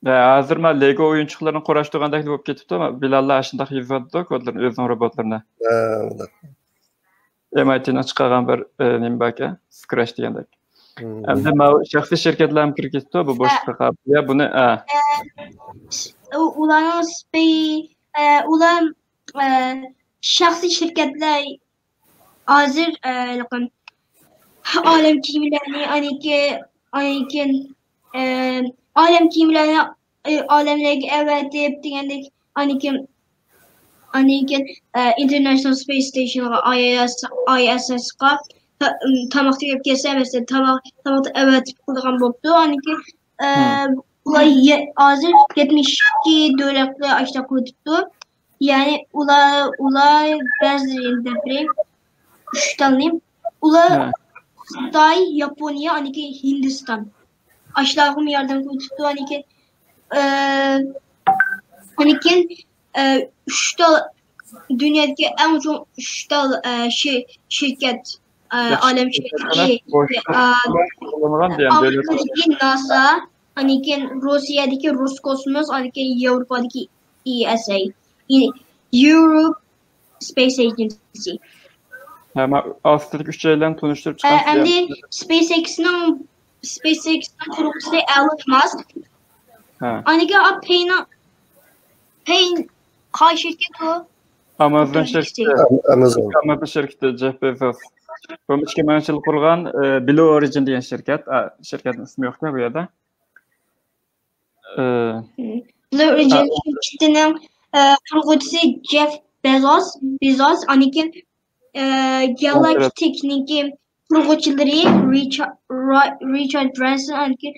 Hozir men Lego o'yinchiqlarini qurashtirgandek bo'lib ketibdi. Bilallar shunday yozadi kodlarni o'zining robotlarini. MIT'dan chiqqan bir nima baka, Scratch degandek. Endi men shaxsiy shirkatlarga kirib ketdi bu boshqa ya buni ular shaxsiy shirkatlar hozir alem kiyimlerini alem kiyimlerini alemdeki evet degandek International Space Station'a ISS'ga tamakta gelip gelse mesela tamakta evet kullanılan boktu ular hazır 72 devletli aşağı koyduktu yani ular bazılarında bir 3 tanıyım ular Tay, Japonya, Hindistan. Aşağı yardım koyduktu dünyadaki en çok 3 şirket alem şirketi Amerika'daki NASA Rusya'daki Roskosmos Avrupa'daki ESA Europe Space Agency Aslında 3 şeyle tanıştırıp çıkan SpaceX'nin kurucusu Elon Musk Payne kaç şirket o? Amazon şirketi Jeff Bezos. Bu içki menşeli kurgan Blue Origin diyen şirket. Şirketin ismi yok bu yerda. Blue Origin şirketinin kurucusu Jeff Bezos. Galactic'nin kurucuları Richard Branson ve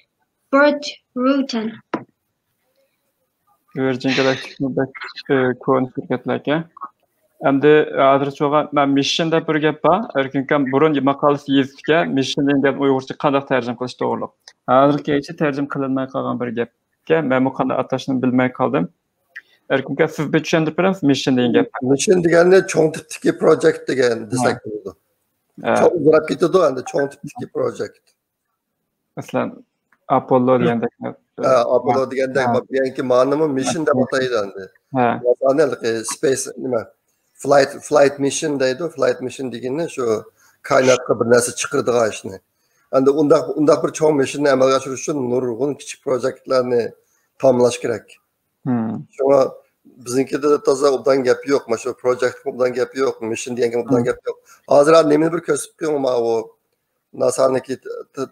Burt Rutan. Virgin Galactic'nin konu şirketlerge. Endi hozir çoğun men missionda bir gap bor. Erkinkan burun maqolasi yezishga mission degan uyg'urcha qanday tarjima qilish to'g'ri. Hozirgacha tarjima qilinmay qolgan bir gapga men bu qanday atashni bilmay qoldim. Erkinkan siz bir tushuntirib berasiz mission degan gap. Mission deganda cho'ng tipdagi project degan desak bo'ladi. Cho'ng uzrab ketadi endi cho'ng tipdagi project. Masalan Apollo degandek. Apollo degandek bugungi ma'nomi mission deb ataydi endi. Masalan space nima flight mission deydi. Flight mission degani shu koinotga bir narsa chiqiradigan ishni. Endi undaq bir cho'ng missionni amalga oshirish uchun nurg'un kichik proyektlarni tamomlash kerak. Şuna bizimkide taza obdan gap yok. Maşa project obdan gap yok. Mission diyen obdan gap yok. Hazır nemin bir kösüp ama o NASA'nınki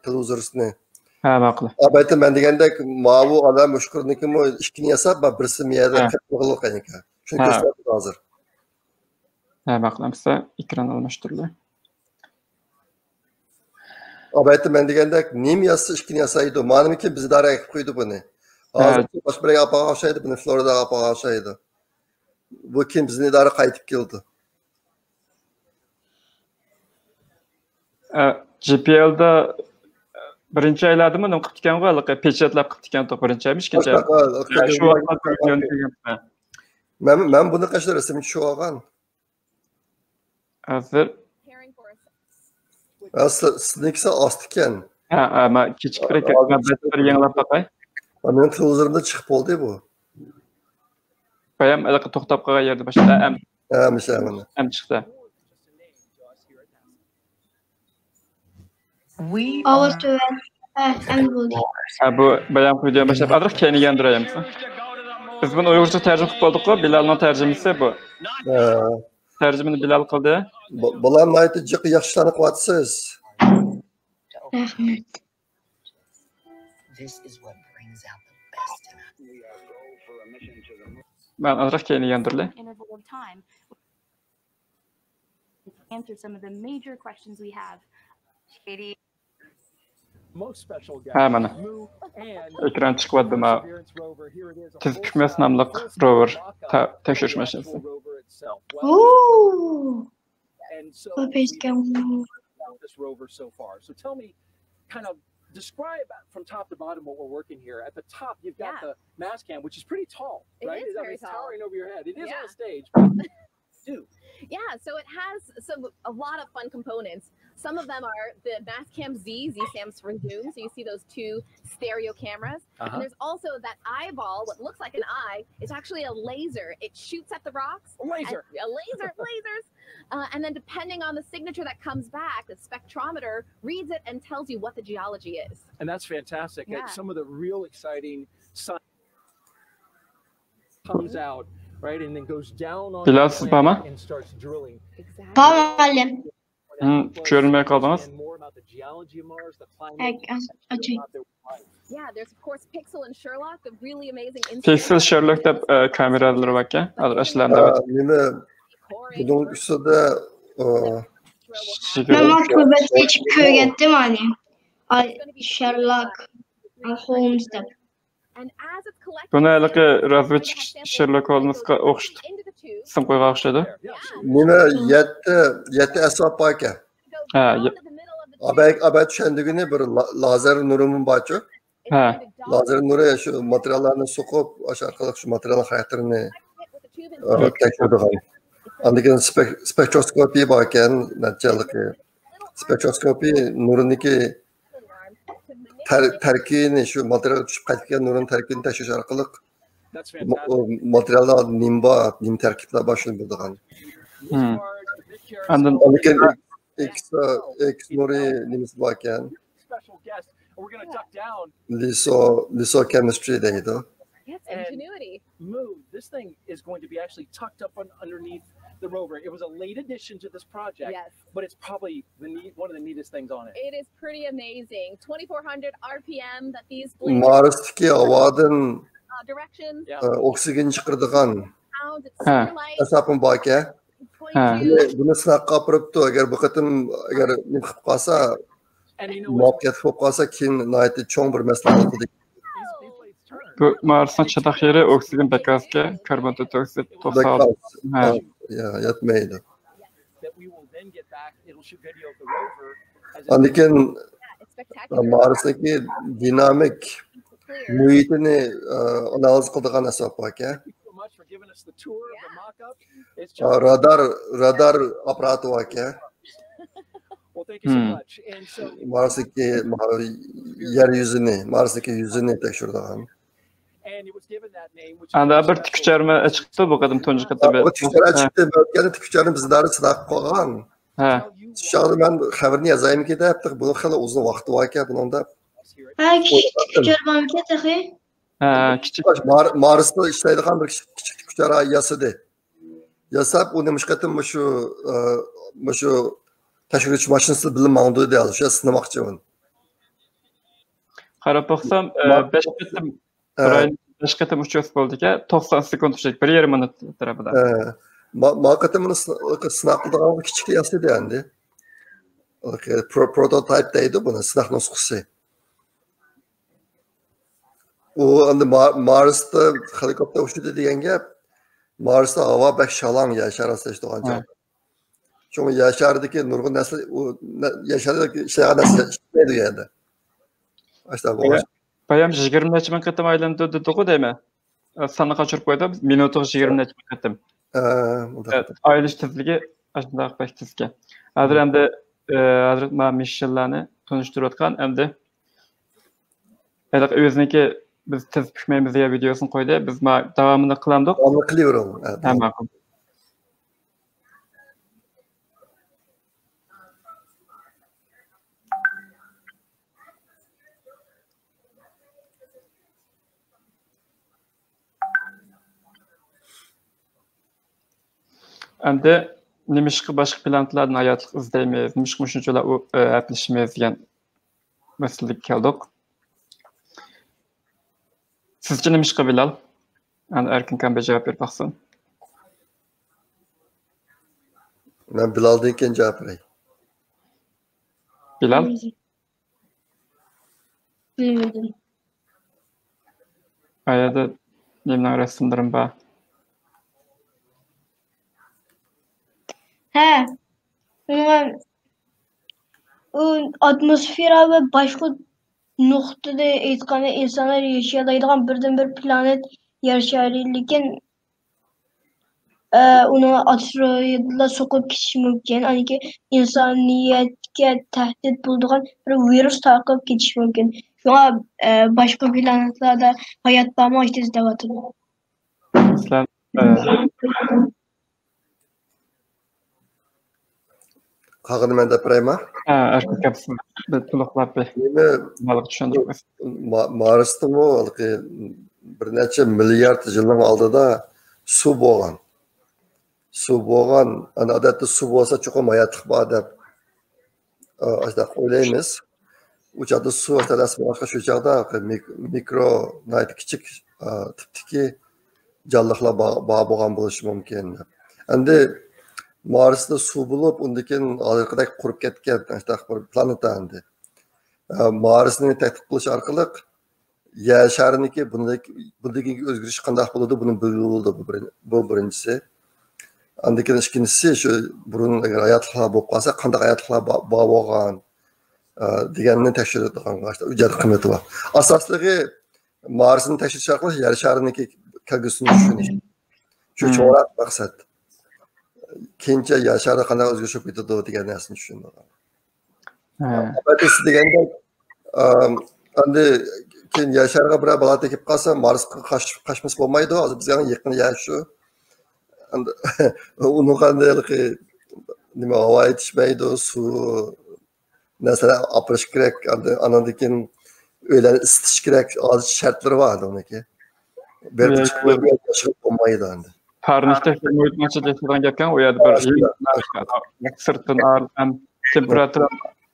televizyorsunu. Ha baklı. Abaytım ben degende mavu adam müşkürniki mi işkini yasab birisi miyade kırpıqlık enik. Çünkü kösüp hazır. Ha baklı. Mesela ekran almıştırlar. Abaytım ben degende nim yası işkini yasaydı. Manım ki bizi dara ekip koydu bunu. Hazır başka bir yapağı aşağıydı. Bunu Florida yapağı aşağıydı. Bu kim bizden idare qaytib keldi. GPL'da birinchi ayladimi nima qilib ekan qo'y pechatlab qilib ekan to'q birinchi aymish kecha shu vaqtda men buni qachon rasmga tushib olgan hozir sizniki ost ekan ha men kechikib bir yanglab taqay mening televizorimda chiqib bo'ldi bu bayam to'xtab qolgan yerda boshida ham chiqdi Ovoz tuvan. Emin bo'ldik. Bu bayan videoni boshlab azroq keyinga duraymiz. Biz buni Uyg'urcha tarjima qilib oldik-ku, Bilalning tarjimasi bu. Tarjimani Bilal qildi. Bularni aytib jiq yaxshilarni qilyapsiz. Rahmat. Ben azroq keyinga durlay. Answer some of the major questions we have. Katie. Ha mana. Ekran chiqyapti ma. Tez Kükmes namli rover tekshirish mashinasi. Ooh. This rover so far. So tell me, kind of describe from top to bottom what we're working here. At the top, you've got the mass cam, which is pretty tall, right? It is very tall. Towering over your head. It is on a stage. Dude. Yeah, so it has a lot of fun components. Some of them are the Mastcam Z stands for zoom, so you see those two stereo cameras. And there's also that eyeball, what looks like an eye. It's actually a laser. It shoots at the rocks. A laser. Lasers. And then depending on the signature that comes back, the spectrometer reads it and tells you what the geology is. And that's fantastic. Yeah. And some of the real exciting science comes out, right, and then goes down on Bilal, the siz planet bormi? and starts drilling. Exactly. Tamam. Tushunmay qoldingiz. And more about the geology of Mars, the climate. Yeah, there's of course Pixel and Sherlock, the really amazing Pixel Sherlock deb kameralar bor ekan. Hozir ishlanadi. Nima buning ustida Ben maktabada geçip ko'rgandim hani. Sherlock Holmes deb. And as it's collected, Buni haligi razvedchik Sherlock Holmesga o'xshatib ism qo'ygan o'xshaydi. nima 7 asab bor ekan. Ha, Abay tushundigini bir lazer nurimi borchu. ha. Lazer nuri shu materiallarni so'qib, o'sha orqali shu material xarakterini tekshiradigan. Andikan spektroskopiya bor ekan, natijalik. Spektroskopiya nuriniki tarkibini shu material tushib qaytgan nurin tarkibini tekshirish orqali That's fantastic. materiallar nim tarkiblar boshlanib bo'lgan. Andin Andikan X nuri nimasi bor ekan. Special guest. And we're going to duck down. Liso chemistry deydi. yes, ingenuity. Move. This thing is going to be actually tucked up underneath the rover. It was a late addition to this project, Yes. but it's probably one of the neatest things on it. It is pretty amazing. 2400 RPM that these Marsdagi havodan directions. oksigen chiqaradigan Sound, it's Ha. super light. asabim bor ekan. Ha. Buni sinoqqa olibdi. Agar bu qatim agar nim qilib qolsa, And you know what? muvaffaqiyat bo'lib qolsa, keyin nihoyatda cho'ng bir masala bo'ladi. bu Marsning chatoq yeri oksigen bakasiga karbon dioksid to'xtab. Ha. Yetmaydi. That we will then get back. It'll shoot video of the rover. Andikan It's spectacular. Marsdagi dinamik Clear. muhitini analiz qiladigan asab bor ekan. Thank you so much for giving us the tour of the mock-up. It's just Radar apparati bor ekan. well, thank you so much. And so Marsdagi yer yuzini tekshiradigan. and it was given that name, which Anda bir tikuvcharma chiqdi bu qadim tunji qatim. Bu tikuvchar chiqdi, o'tgan tikuvcharni bizlar sinab qo'ygan. Ha. Şahı ben xabarini yazayım ki de yaptık. Bunun kadar uzun vakti var ki bunun da Ha, küçük banka tahi. Ha, kichik. Mars'ta işleydiğin bir küçük tikuvchara yasadı. Yasab onu müşkatim şu tekshiruvchi mashinasi bilan mangdu deydi. Şu sınamoqchiman. Qarab boqsam 5 qatim besh qatim uchish bo'ldi-ku, 90 sekund ushlaydi, 1,5 minut tarafida. Maqatimini sinab qildigan kichik yasadı endi. Prototype deydi buni, sinaq nusxasi. U endi Marsda helikopter uçtu degan gap. Marsda havo bak shalang yashar asashdigan joy. Çünkü yaşardaki nurgun nasıl yaşardaki işleyen nasıl işleydi yani. İşte bu. Bayam 20 necha ming qatim aylantirdi dedi-ku deymi? Sanni qochirib qo'ydi, minutiga 20 necha ming qatim. Aylish tezligi shunday pek tezga. Hozir endi hozir men missionlarni tunishtirayotgan endi o'ziniki biz tez pishmaymiz degan videosini qo'ydi. Biz davomini qilamdik. Onu qilaveram. Hamma. Endi nimishki başka planetlardan hayatlık izleymeyiz, nimishki müşünceler yapılışmayız diyen meselelik keldik. Sizce nimishki Bilal? Yani erkin kan bir cevap ver baksın. Ben Bilal'dayken cevap vereyim. Bilal? Bilmedim. Ayada nemden resimlerim var. He. Atmosfera ve başka noktada etkili insanlar yaşayacağından birden-bir planet yer şarıyken onu asteroidla sokup geçiş mümkün. Yani ki insaniyetke tehdit bulduğun bir virüs takip geçiş mümkün. Şu an başka planetlerde hayat bağımı işte izlevatı. Mesela Kağını ben de prema. erkin kapısın. Bir tuluklap bir balık düşündürmez. Mars'ta mı bir neçe milyar yılın aldıda su boğan. Su boğan, hani adette su boğsa çok hayatlık var dep. İşte öyleyimiz. Uçakta su işte resmi başka şu uçakta mikro, küçük tipteki canlıkla bağ boğan buluşu mümkün. Endi Mars'ta su bulup, ondakin arkadaki kurup ketken işte planeta endi. Mars'ni tehdit qilish orqali yer shariniki bundagi o'zgarish qanday bo'ladi buni bildi bu birinchisi. Andakin ikkinchisi shu burun agar hayotlar bo'lib qolsa qanday hayotlar bor bo'lgan deganini tekshiradigan hujjat qiymati bor. Asosligi Marsni tekshirish orqali yer shariniki kelgusini tushunish. Shu chorak maqsad. Keyincha yer shari qanday o'zgarishib ketadi degan narsani tushundim. Abadisi deganda endi keyin yasharga bir balo tekib qolsa Marsga qaçmas bo'lmaydi. Hozir bizga yaqin yer shu. Endi uni qandayki nima havo yetishmaydi, suv narsalar opirish kerak, andan keyin uylarni isitish kerak, hozir shartlari bor uniki. Bir chiqib bo'lmaydi endi. Parnishda muhitni chekadigan gapkan u yerda bir sirtdan ham temperatura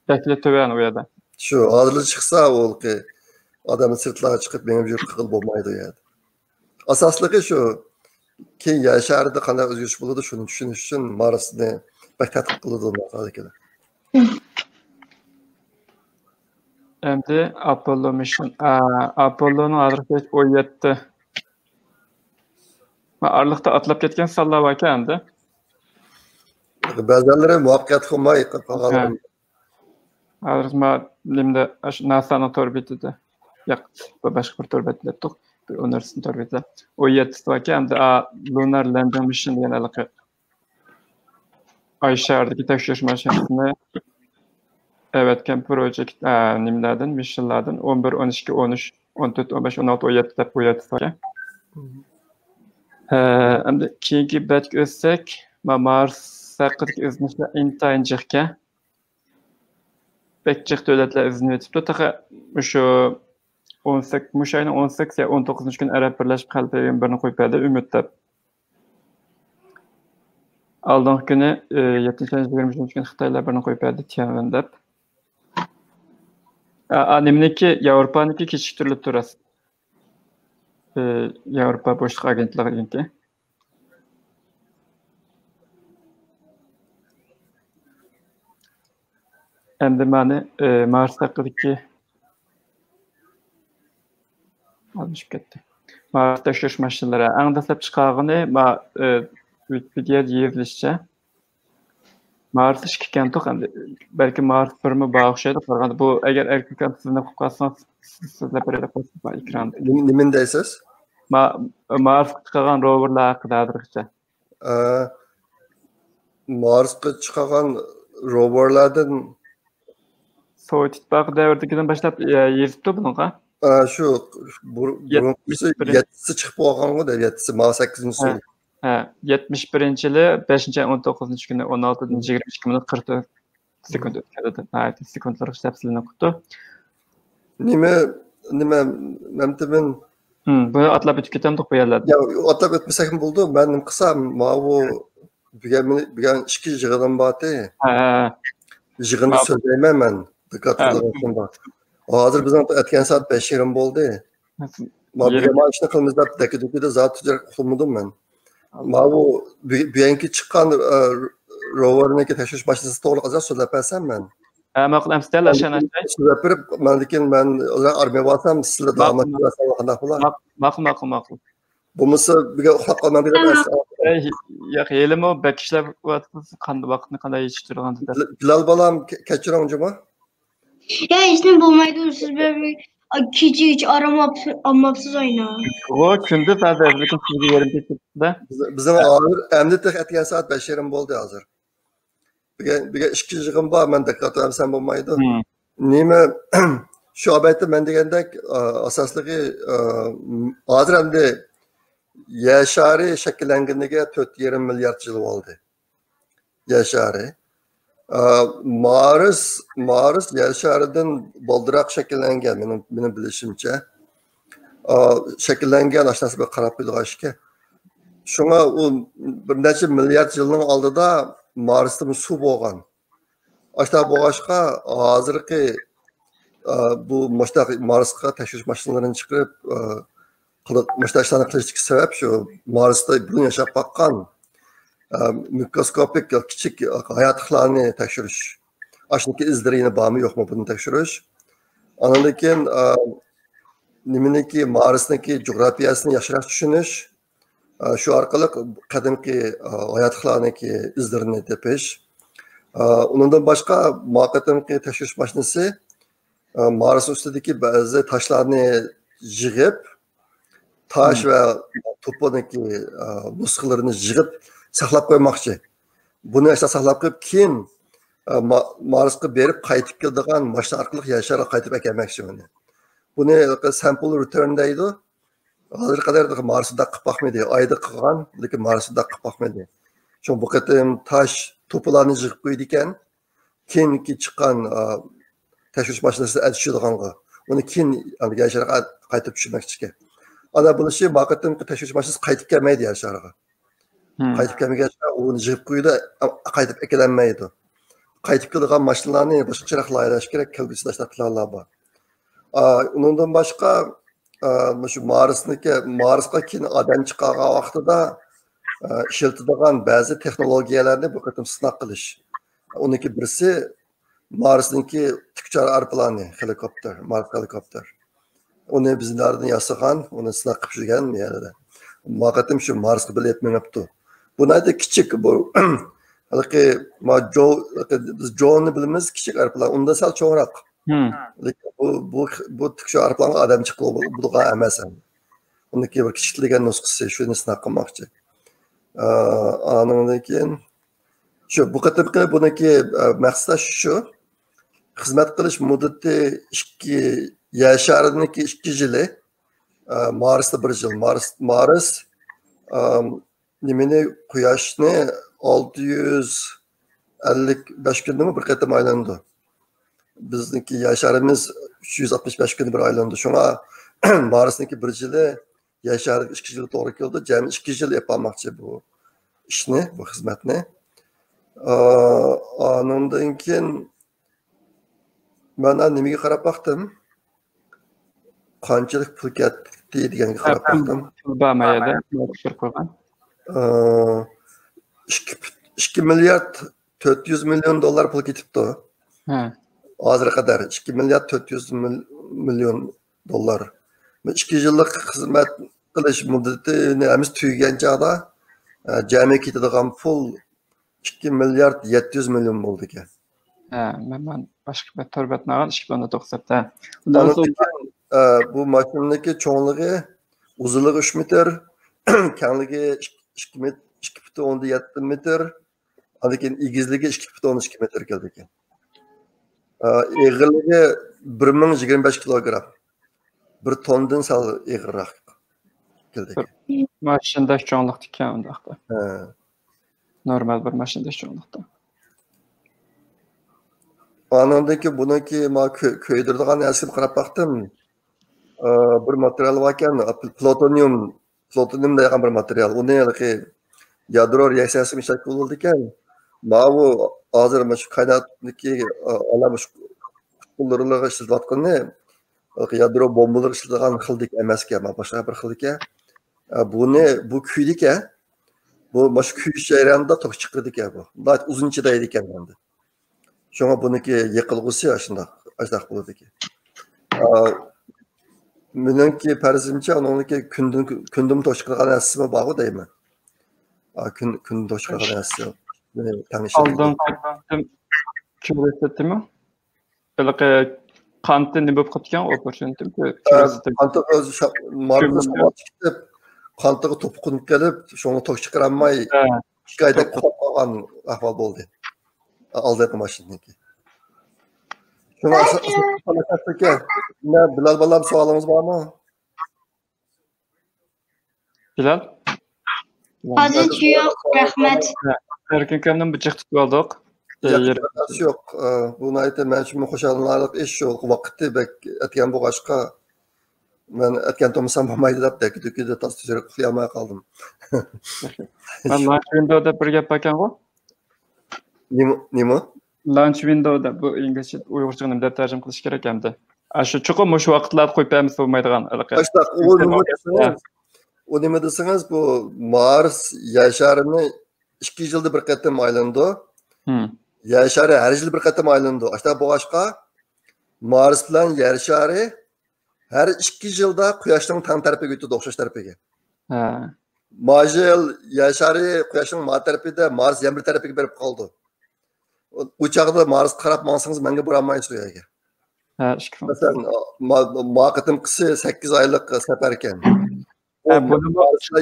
takli to'gan u yerda. Shu hozir chiqsa o'lqi odamni sirtlarga chiqib menga bir qil bo'lmaydi u yerda. Asosligi shu keyin yer sharida qanday o'zgarish bo'ladi shuni tushunish uchun Marsni tadqiq qiladi ular. Endi Apollo mission Apollo'ning hozirgacha 17 Aralıkta atlab ketgan sonlar bor ekan endi. Ba'zilari muvaffaqiyat qilmay qolgan. Hozir nimda NASA'ning orbitida yo'q, boshqa bir orbitda yo'q, bir universitet orbitida. 17 bor ekan endi Lunar Landing Mission degan aloqa. Ay shahridagi tekshirish mashinasini evetken projekt nimlardan, missionlardan 11, 12, 13, 14, 15, 16, 17 deb qo'yadi ekan. Endi keyingi betga o'tsak, Mars haqidagi izlanishlar intayin jiqqa. Bekçik devletler izni etibdi. Taqa şu 18 muş ayının 18 ya 19 gün Arab Birleşik Halk Peygamberini qo'yib berdi ümid deb. Aldığın günü 7-23 gün Xitoylar birini qo'yib berdi Tianwen deb. Animniki Yevropaniki kechiktirilib turasi. Yevropa boshliq agentligininki. Endi mani Mars haqidagi almış ketdi. Mars tekshirish mashinalari eng dastlab chiqargani Wikipedia yozishicha Mars ishkikan to'q endi balki Mars birmi bor o'xshaydi qaraganda bu agar erkaklar sizni qilib qolsangiz sizlar bir qo'yib ekranda. Nimani deysiz? Mars chiqargan roverlar haqida hozirgacha. Marsga chiqargan roverlardan Sovet İttifaqı davridagidan boshlab yezibdi bunaqa. Shu burunqisi 7si chiqib qolgan-ku, 7si Mars 8-si. Ha, 71-yili 5-19 kuni 16-22 minut 44 sekund o'tkazdi. Ha, sekundlar hisoblanib qoldi. Nima memtimin bu atlab o'tib ketamdi bu yerlarda. Ya atlab o'tmasak ham bo'ldi. Men qilsam, bu Bugün iki yığınım batı. Yığını söyleyemem ben. Dikkat kılın bak. Hazır bizim etken saat 5:20 oldu. Ma bir maaşını kılmızda dakika zat tüccar kulmudum ben. Ma bu büyünkü çıkan rover'neki teşhis maşinesi to'liq azar so'zlab ben. Ma'qul amstal ashana shay. So'zlab berib, men armiya borsam sizlar davom ettirasam qanday bo'lar? Ma'qul. Bo'lmasa birga uxlab qolmam kerak. Yo'q, elimi bekishlar qanday vaqtni qanday yetishtirgan dedi. Bilal balam kechiring juma. Ya işte bulmaydı siz böyle hiç aramapsız oyna. O kundu fazlalıkın sizga yerim ketdi. Bizim ağır endi tek etken saat 5:20 bo'ldi hozir. Birga ikki yig'im bor, men diqqat qilsam bo'lmaydi. Nima shu abaytda men degandek asosligi hozir endi yer shari shakllanganiga 4,5 milliard yil bo'ldi. Yer shari. Mars yer sharidan boldiroq shakllangan, mening bilishimcha. Shakllangan ashnasiga qarab qo'yilgan. Shunga u bir necha milliard yilning oldida Marsda suv bo'lgan. Ashta bo'lg'ashqa hozirgi bu Marsga tashish mashinalarini chiqarib ishlarni qilishga sabab shu Marsda buni yashab boqqan mikroskopik kichik hayotlarni tekshirish. Ashniki izlarini bormi yo'qmi buni tekshirish. Andan keyin nimaniki Marsniki geografiyasini yaxshiroq tushunish. Shu orqali qadimki hayotlarniki izlarini tepish. Undan boshqa muvaqqatimki tashish mashinasi Mars ustidagi ba'zi toshlarni yig'ib, tosh va to'pniki nusxalarini yig'ib saqlab qo'ymoqchi. Buni saqlab qo'yib, keyin Marsga berib qaytib keladigan mashina orqali yer shariga qaytib kelmoqchi buni. Buni sample return deydi. Hozirga qadar Marsda qilib boqmadi, Oyda qilgan, lekin Marsda qilib boqmadi. Shu bu qatim tosh to'plarni yig'ib qo'ydi ekan, keyingi chiqqan tashish mashinasi aytishadiganga, uni keyin yer shariga qaytib tushmoqchi. Ana bo'lishi vaqtimki tashish mashinasi qaytib kelmaydi yer shariga. Qaytib kelmagach, uni yig'ib qo'ydi, qaytib kelanmaydi. Qaytib keladigan mashinalarni boshqacharoq laylash kerak, kelgusi dastlablar bor. Undan boshqa shu Marsga keyin odam chiqargan vaqtida ishlatadigan ba'zi texnologiyalarni bu qatim sinab qilish. Uniki birisi Marsniki tükçar aeroplani, helikopter, Mars helikopter. Onu bizlardan yasagan, onu sinab qilib yurgan yerda. Maqatim shu Marsga bilet minibdi. Bu nada kichik bu. Haliki biz Joe'ni bilamiz, kichik aeroplan. Unda sal cho'nroq. Bu tükçar aeroplanga odam chiqib bo'lgan emas. Uniki bir kichikligan nusxasi, shuni sinab qilmoqchi. Andan keyin shu bu qatimki buniki maqsad shu. Xizmat qilish muddati 2 yer sharidagi 2 yili, Marsda 1 yil. Mars nimani Quyoshni 655 kunda bir qatim aylandi. Bizniki yer sharimiz 365 kunda bir aylandi. Shunga Marsniki 1 yili, yer shariga 2 yil to'g'ri keldi. Jami 2 yil yapmoqchi bu ishni, bu xizmatni. Andan keyin ben nimaga qarab boqdim? Qanchalik pul ketdi deganga qarab boqdim. Bamayada tushirib qo'ygan. 2 milliard 400 million dollar pul ketibdi. Hozirga qadar 2 milliard 400 million dollar. 2 yillik xizmat qilish muddatini hamiz tugagan chog'da jami ketadigan pul 2 milliard 700 million bo'ldi ekan. Men boshqa bir torbatni olgan 2009da. Bu mashinaniki cho'nligi, uzunligi 3 metr, kengligi 2,7 metr, lekin egizligi 2,2 metr keldi ekan. Eg'irligi 1025 kilogram. 1 tondan sal eg'irroq keldi ekan. Mashinada cho'nliq ekan undaqda. Normal bir mashinada cho'nliqda. Anandaki buniki ma ko'ydirdigan narsaga qarab boqdim. Bir material var ekan, plutonium degan bir material. Uni yadro reaksiyasi misal bo'ldi ekan. Mana hozir mana shu qaynatniki alamış qullarlarga ishlatayotganni yadro bombalar ishlagan xildik emas ekan, boshqa bir xil ekan. Bu kuydi ekan. Bu boshqa kuyish jarayonida to'q chiqirdi ekan bu. Bunday uzun chidaydi ekan endi. Şuna buniki yıkılgısı yaşında aşağı buldu ki. Menimki perzimce onunki kündüm toşkırgan esime bağı değil mi? Kündüm toşkırgan esime. Aldan küret etti mi? Belki kantı ne yapıp katken opportunity kantı markası çıkıp kantığı topukunup gelip şunu toşkıranmay şikayet kopmagan ahval oldu. Aldı maşiniki. Şuna peki ne Bilal balam sualımız var mı? Bilal? Hozir yo'q, rahmat. Erkin kamdan bıçak tutib oldik. Yok. Bunu aytib men shuni qo'shallarlik ish yo'q. Vaqtni bek aytgan bo'lg'achqa men aytgan to'masam bo'lmaydi deb dekida tasdir qilmay qoldim. Men launch windowda bir gap ekan-ku. Nima? Launch windowda bu inglizcha uyg'urchani deb tarjima qilish kerak endi. Shu chuqur o'sha vaqtlarda qo'yib beramiz bo'lmaydigan. O nima desangiz bu Mars yer sharini 2 yilda bir qatam aylandi. Yer shari har yil bir qatam aylandi. Ashta bo'g'ashqa Mars bilan yer shari har 2 yilda Quyoshning tang tarafiga o'tadi, o'xshash tarafiga. Majel yer shari Quyoshning ma tarafida, Mars yer bir tarafiga berib qoldi. U chaqda Mars qarab mansangiz menga borolmaysiz u yerga. Masalan, vaqtim qisi 8 oylik safar ekan.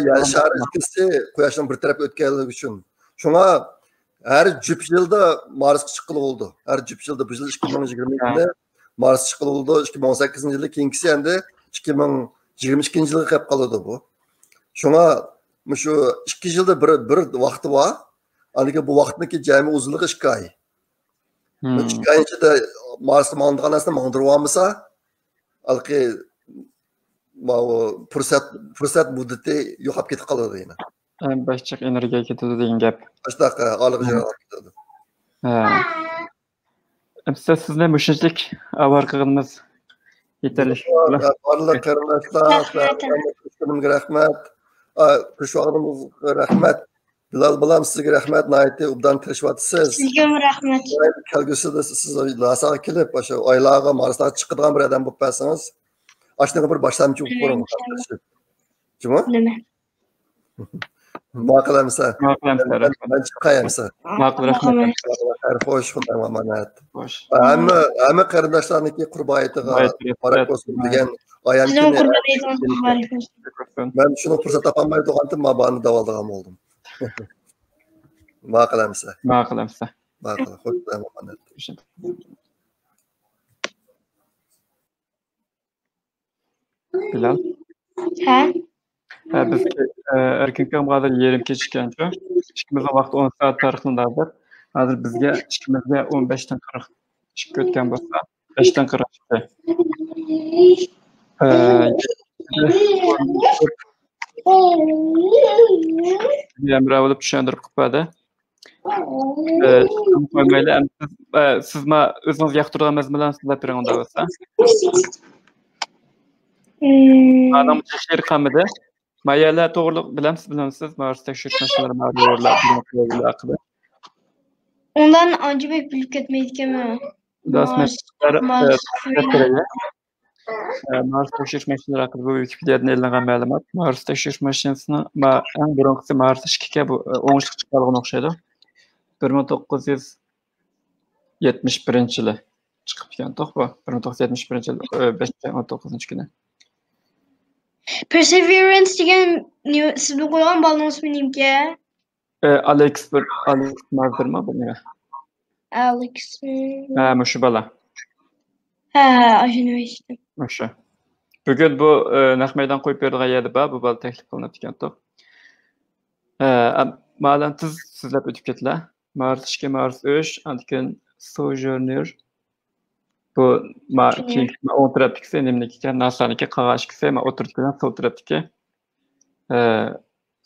Yer shari ikkisi Quyoshning bir tarafiga o'tganligi uchun. Shunga her cüp yılda Mars'a çıkılı oldu. Her cüp yılda bu yıl 2020'de Mars'a çıkılı oldu. 2018 yılda kinkisi endi 2022 yılda hep kalıyordu bu. Şuna şu 2 yılda bir vakti var. Hani bu vaktindeki cami uzunluğu 2 ay. 2 ay içinde Mars'ta mandığın aslında mandırmamasa alki fırsat müddeti yok hep gidip kalıyordu yine. Başçak energiya ketadi degan gap. Baştaqa olib ketadi. Sizni mushunchalik avarqig'imiz yetarli. Barliq qarindoshlar, rahmat. Kushog'imizga rahmat. Bilal balam sizga rahmat. Nayte obdan tirishwatsiz. Sizga rahmat. Kelgusida siz lasaga kelib, o'sha oylarga Marsga chiqadigan bir odam bo'lib qolsangiz, ashtaga bir boshlang'ich o'qib ko'ring. Nima? Nima? Maqlamsa. Ben çıkayamsa. Maqul rahmat. Hoş xudoga amonat. Hamma qarindoshlarniki qurboniga barak bo'lsin degan oyamkini. Ben shuni fursat topolmay turgandim, mabani davoldigan bo'ldim. Maqlamsa. Maqlamsa. Maqul xudoga amonat. Bilal. Ha? Biz erkin kamg'adir yerim kechikkancha ishimizning vaqti 10 soat tarixindadir. Hozir bizga ishimizga 15 dan 40 chiqib ketgan bo'lsa, 5 dan 40 Emre olib tushuntirib qo'yadi. Qo'ymayli. Siz o'zingiz yoqtirgan mazmunlarni so'zlab bering unda bo'lsa. Adam tekshir qamida Mayyalar to'g'riliq bilamsiz, Mars tekshirish mashinalari ma'lumotlar haqida. Ondan ancha bek bilib ketmaydi ekanman. Mars tekshirish mashinalari haqida bu Wikipediadan e'lonlangan ma'lumot. Mars tekshirish mashinasini eng birinchisi Mars 2 ga bu o'ngishli chiqqanligini o'xshaydi. 1971-yili chiqib ketgan to'g'ri. 1971-yil 5-19-kuni. Perseverance degan sizni qo'ygan balning ismi nimga? Alex Mardermi bu nima? Alex. Mushu bala. Ha, ashuni eshitdim. Mushu. Bugun bu naq maydon qo'yib bergan edi bu bala taklif qilinib ekan-to'q. Ma'lan sizlab o'tib ketdilar. Mars 2, Mars 3, andikin Sojourner. Bu o'ng tarafdagi nimniki, NASA'niki qog'oz ikkisi, o'tirib bilan sol tarafdagi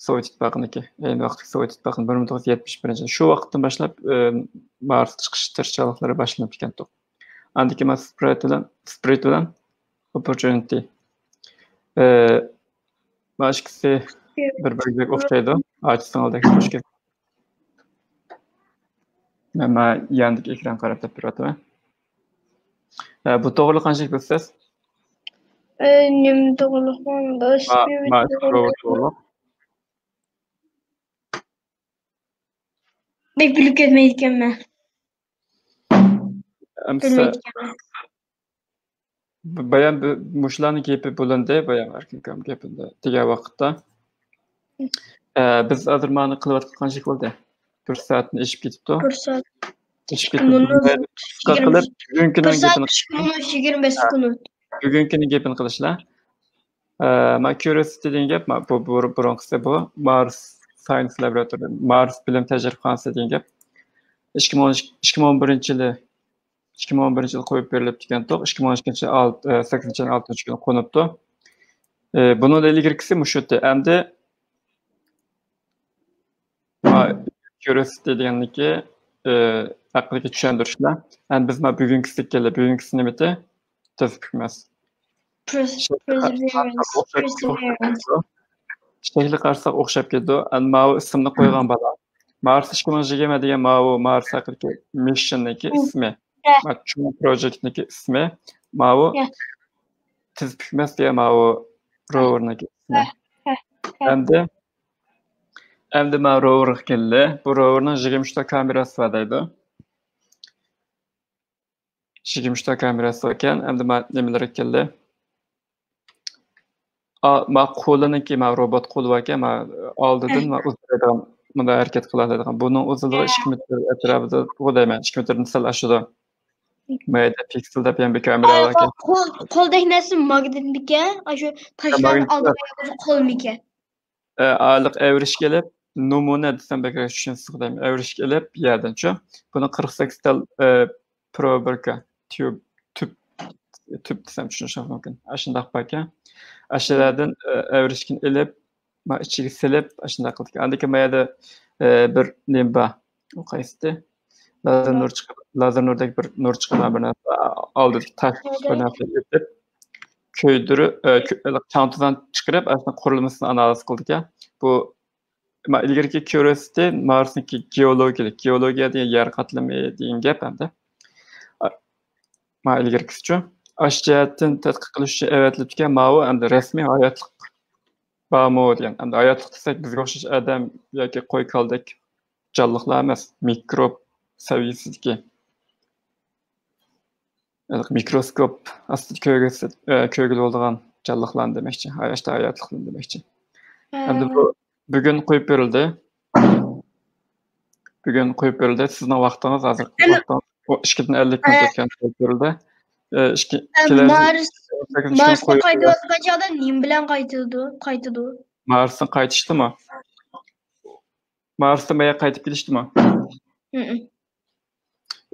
Sovet İttifaqıniki, eyni vaqtda Sovet İttifaqının 1971-ci şu vaqtdan başlap Mars çıxış tırışçılıqları başlanıb ketdi. Andiki mas Spirit bilan Opportunity. Başkası bir oxşaydı. Açsın aldaki hoş geldin. Ama yandaki ekran qarab turibdi. Bu to'g'ri qanchalik bilasiz? Nim to'g'riliqman to'g'ri. Bek bilib ketmayotganman. Bayan mushlarni gapi bo'lindi, bayan arkam gapida degan vaqtda biz hozir mani qilyotgan qanchalik bo'ldi? 1 soatni ishib ketibdi. 1 soat. Ishib ketibdi. Bugungi gapini qilishlar. Men Curiosity degan gap, bu birinchisi bu Mars Science Laboratory, Mars bilim tajribxonasi degan gap. 2011-yil qo'yib berilib turgan to'q 2012-8-6 qo'nibdi. Bunun ilgirkisi mushuti. Endi Curiosity deganniki aqlga tushuntirishlar. Endi biz bugungisi keldi, bugungisi nimati? Tezlikmas. Shekli qarsak o'xshab ketdi. Endi bu ismni qo'ygan bola. Mars 2020 degan Mars haqidagi missionniki ismi. Şu projektniki ismi Mao tizpikmas degan roverniki ismi. Endi ma rover keldi. Bu roverning 23 ta kamerasi bor deydi. 23 ta kamerasi ekan. Endi ma nimalar keldi? Ma qo'liniki robot qo'li ekan, ma oldidan ma o'zgaradigan bunda harakat qiladigan. Buning uzunligi 2 metr atrofida bo'layman. 2 metrni sal ashida. Mayda pikselda ham bir kamera ekan. Qo'ldagi narsa magnitniki, shu tashlar oldiga qo'lmiki. Aliq avrish kelib, numuna desam bekor tushunsiz deyman. Avrish kelib, yerdan-chu. Buni 48 ta proberka tüp desam tushunish mumkin. Shunday ekan. Ashlardan avrishkin elib, ma ichiga silib, shunday qildik. Andiki mayda bir nimba o'qaysdi. Lazer nurdagi bir nur chiqadan bir narsa oldidagi tash bir narsa yetib ko'ydirib chantadan chiqarib aslida qurilmasini analiz qildik. Bu ilgarigi Curiosity Marsniki geologiya degan yer qatlami degan gap hamda ilgarigisichu ashjihatdan tadqiq qilish uchun avatilgan ma'vo hamda rasmiy hayotlik bormi degan. Hamda hayotlik desak bizga o'xshash odam yoki qo'y koldek jonliqlar emas, mikrob seviyesideki mikroskop aslında köygül olduğun canlıqlan demekçi, hayatta hayatlıqlan demekçi. Endi bu bugün qo'yib berildi. Sizning vaqtingiz hozir vaqtdan 2:50 minut o'tgan qo'yib berildi. Marsga qaytayotgan chog'da nim bilan qaytadi? Marsdan qaytishdimi? Marsdan maya qaytib kelishdimi?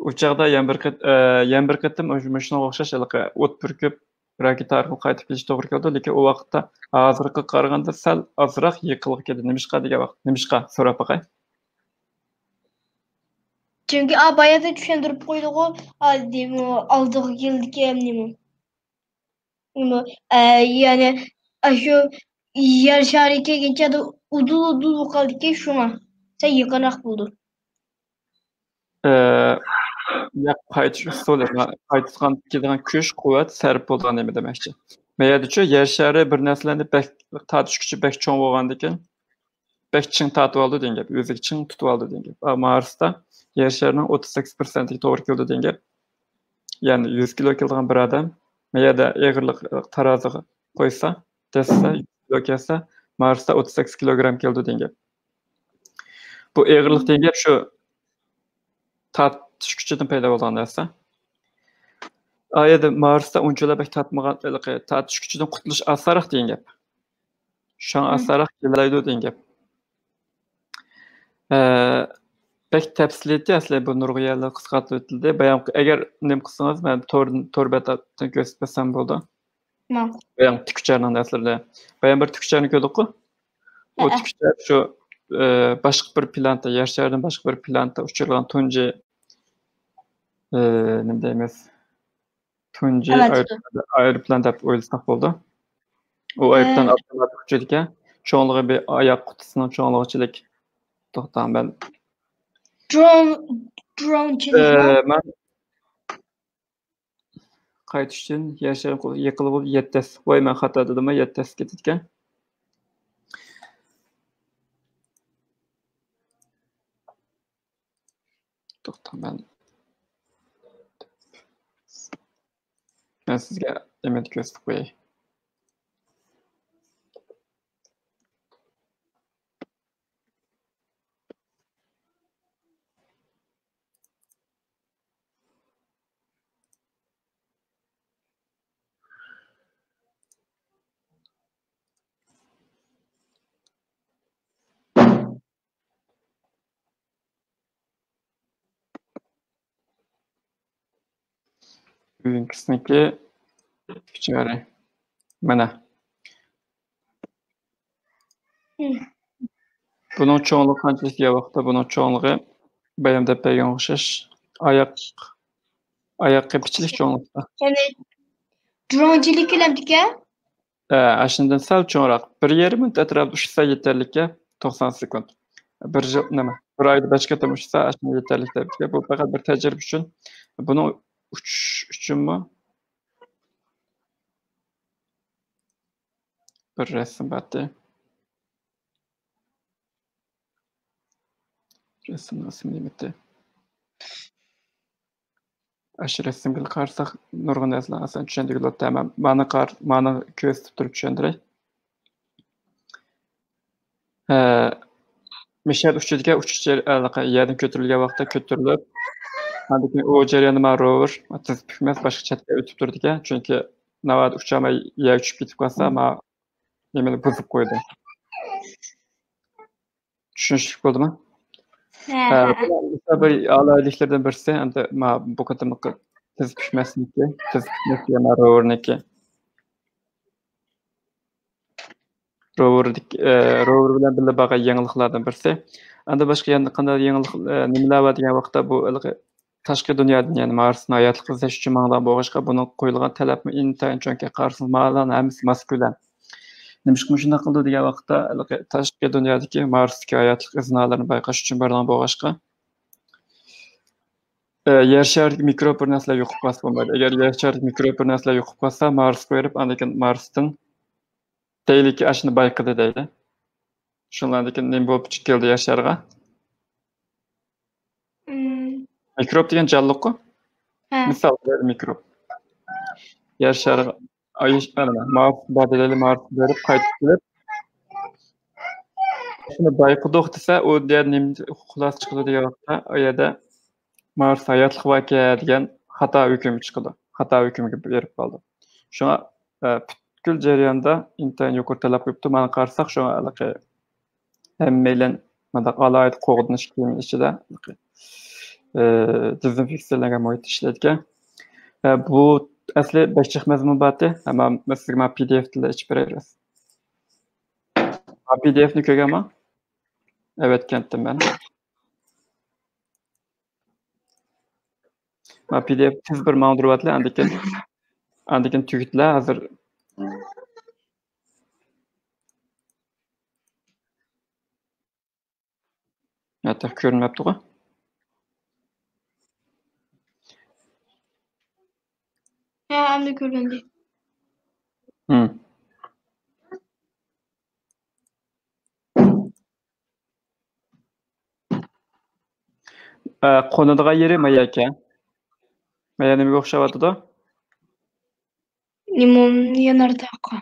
Uçakda yan bir qitim shunga o'xshash o't purkib raketa orqali qaytib kelish to'g'ri keldi, lekin u vaqtda hozirga qaraganda sal ozroq yiqilib ketdi. Nimishqa degan vaqt? Nimishqa so'rab boqay. Chunki bayada tushuntirib qo'ydi-ku, oldiga keldiki nima. Ya'ni shu yer shariga kelguncha udul qaldiki shunga. Sen yaqinroq bo'ldi. Qaytgan kelgan kuch, quvvat sarf bo'lgan nima demakchi. Mayadichu yer shari bir narsalarni tortish kuchi bek cho'ng bo'lgandan keyin bek ching tortib oldi degan gap, o'ziga ching tutib oldi degan gap. Marsda yer sharining 38% to'g'ri keldi degan gap. Ya'ni 100 kilo kelgan bir odam mayada eg'irlik taroziga qo'ysa, desa 100 kilo kelsa, Marsda 38 kilogram keldi degan gap. Bu eg'irlik degan gap shu tortish kuchidan paydo bo'lgan narsa. Ayada Marsda unchalar bek tortmagan tortish kuchidan qutulish osonroq degan gap. Shu osonroq kelaydi degan gap. Bek tafsiliyati aslida bu nurg'iyatlar qisqartirib o'tildi. Bayon agar nim qilsangiz, men to'rbatdan ko'rsatsam bo'ldi. Bayon tikcharning aslida. Bayon bir tikcharni ko'rdik-ku. O tipler şu başka bir planta, yer şarından başka bir planta uçurulgan tunji ne deymiz? Tunji aeroplan dep oylasak boldu. O aeroplan avtomatik uçurdu. Çoğunluğu bir ayak kutusunun çoğunluğuçilik. Toxtam ben. Drone'çilik mi? Ben qaytish uchun yer shari yiqilib yettas. Voy men xato dedim, yettas ketgan. Toxtam ben. Ben sizga emet ko'rsatib qo'yay. Bugünküsünki küçüğeri. Mana. Bunun çoğunluğu qanchalik vaqtda bunun çoğunluğu bayamda bergan o'xshash oyoq qepichilik çoğunlukda. Yani drone'çilik bilemdika? Aşından sal çoğunroq. Bir yarim minut atrofida ushsa yetarlikka 90 sekund. Bir yil nima? Bir oyda boshqa tom ushsa aslında yetarlik deb. Bu faqat bir tajriba uchun. Buni uchish uchunmi? Bir rasm batdi. Rasm nimeti. Aşı resimgil qarsak nurg'un narsalarni asan tushuntirib o'taman. Mani ko'rsatib turib tushuntiray. Mishal uchiga uchish yerdan ko'tarilgan vaqtda ko'tarilib, lekin u jarayonda rover tezlik emas boshqa chatga o'tib turdi-ku, chunki navbat uchamay yer tushib ketib qolsa, nimani buzib qo'ydi. Tushunishlik bo'ldimi? Bir alayliklardan birisi endi bu qatımlıq tez pişməsiniki, yana roverniki. Rover bilan birga bo'lgan yangiliklardan birisi. Endi boshqa yana qanday yangilik nimalar bor degan vaqtda bu tashqi dunyodan, ya'ni Marsni hayotlik izlash uchun mangdan bo'lg'ishqa buni qo'yilgan talabni intayin cho'nka qarshi ma'lan hammasi maskulan. Nimishqa shunday qildi degan vaqtda tashqi dunyodagi Marsdagi hayotlik iznalarni bayqash uchun bardan bo'lg'ishqa yer sharidagi mikrob bir narsalar yo'qib qolsa bo'lmaydi. Agar yer sharidagi mikrob bir narsalar yo'qib qolsa, Mars qo'yib, lekin Marsdan deylik ashni bayqadi deydi. Shundan keyin nima bo'lib chiqildi yer shariga? Mikrob degan jonliq-ku. Misol mikrob. Yer shariga Mars badalali Mars berib qaytib kelib shuni bayqadoq desa, u nima xulos chiqdi degan vaqtda u yerda Mars hayotlik voqea degan xato hukm chiqdi. Xato hukmga berib qoldi. Shuna butkul jarayonda intayin yuqori talab qo'yibdi. Mana qarsak shuna hammaylan mana alayit qo'g'dinish kiyim ichida dezinfeksiyalangan muhit ishlaydigan. Bu asli başlıq mazmun batı, ama mesela PDF ile iç bereriz. PDF'ni ko'rganman? Evet, kendim ben. PDF tez bir mağduriyatla andikin tüyütler hazır. Hatta görünmepti o. Hem de göründü. Qo'nadigan yeri Maya ekan. Maya nimaga o'xshayotir? Limon yanardaqa.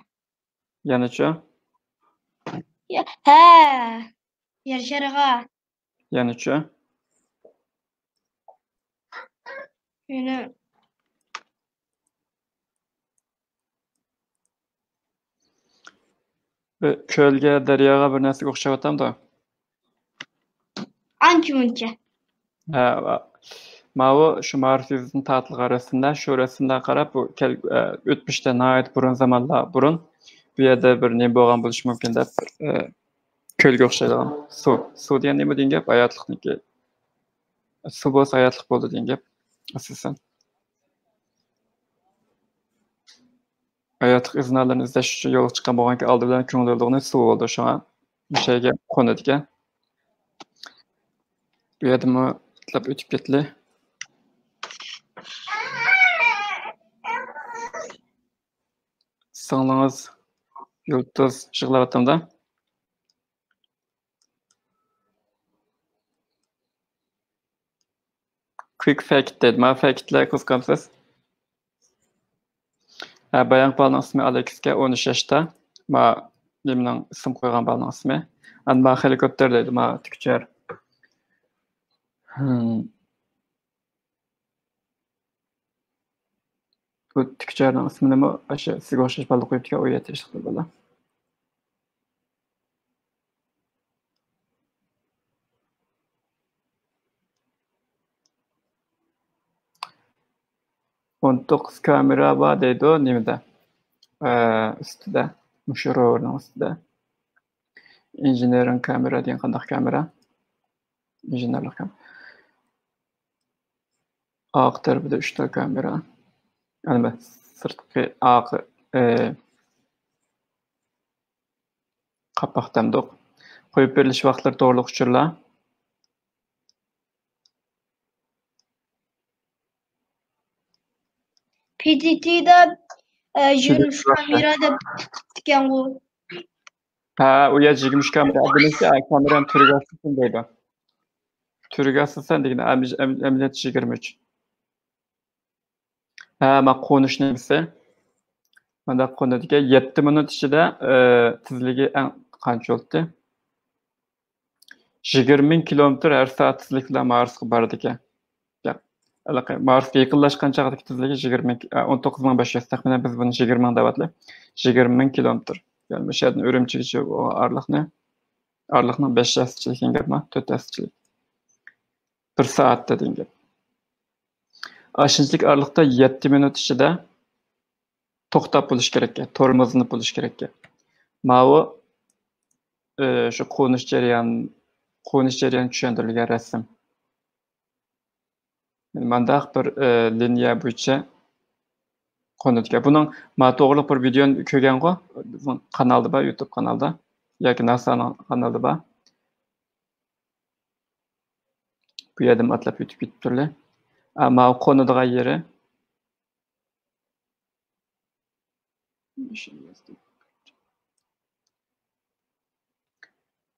Yanacha? Ha, yer shariga. Yanacha? Yana ko'lga, daryoga bir narsaga o'xshayotamda. ancha-muncha. Mavi şu Mars yüzünün tatlı arasında, şu arasında qarab bu o'tmishda nəhayət burun zamanlar burun bu yerda bir ne bo'lgan bo'lishi mumkin deb Kölge o'xshaydigan. Suv degan nima degan gap? Hayotlikniki. Suv bo'lsa hayotlik bo'ldi degan gap. Asosan. Hayotlik iznalarini izlash uchun yo'lga chiqqan bo'lganki, oldi bilan ko'ngilliligini suv bo'ldi. Shunga bu şeyga qo'nadi ekan. Bu yerda mutlab o'tib ketdi. Sağlığınız yurtdosh yig'layotganda. Quick fact dedi. Ma factlar qiziqamsiz? Bayan balaning ismi Alexga 13 yoshda. Ma mening ism qo'ygan balaning ismi. Ma helikopter dedi. Ma tikchar. Bu tikcharning ismi nima? O'sha sizga o'xshash balla qo'yibdigan u yerda ishlaydi bola. Onto'qqiz kamera bor deydi o nimada? Ustida, mushu roverning ustida. Engineering kamera degan qanday kamera? Injenerlik kamera. Oq tarafida 3 ta kamera. Albatta, sirtqi oq qapoqdamdiq. Qo'yib berilish vaqtlari to'g'riliq uchurlar. PDT'da yürüyüş kamerada tutgan bu. Ha, u yer 20 kamera. Bilinsa kameranın türüga asasan deydi. Türüga asasan degan amaliyot 23. Ma qo'nish nimasi? Mana qo'nadiga 7 minut ichida tezligi qancha bo'ldi? 20 km/soat tezlik bilan Marsga bordi ekan. Marsga yaqinlashgan chog'dagi tezligi 19.500 taxminan biz buni 20 deyapti. 20 km. Yani o'sha yerdan Urumchigacha Arliqning 5 yo'lchilik degan gapmi? 4 yo'lchilik. 1 soatda degan gap. Aşınçlık aralıkta 7 minut ichida to'xtab bo'lish kerak ekan, tormozinib bo'lish kerak ekan. Mana shu qo'nish jarayoni tushuntirilgan rasm. Mandaq bir liniya bo'yicha qo'nadigan. Buning men to'g'ri bir videoni ko'rgan-ku, bizning kanalda bor, YouTube kanalda yoki NASAning kanalida bor. Bu yerdan atlab o'tib ketibdilar. Ama konudagi yeri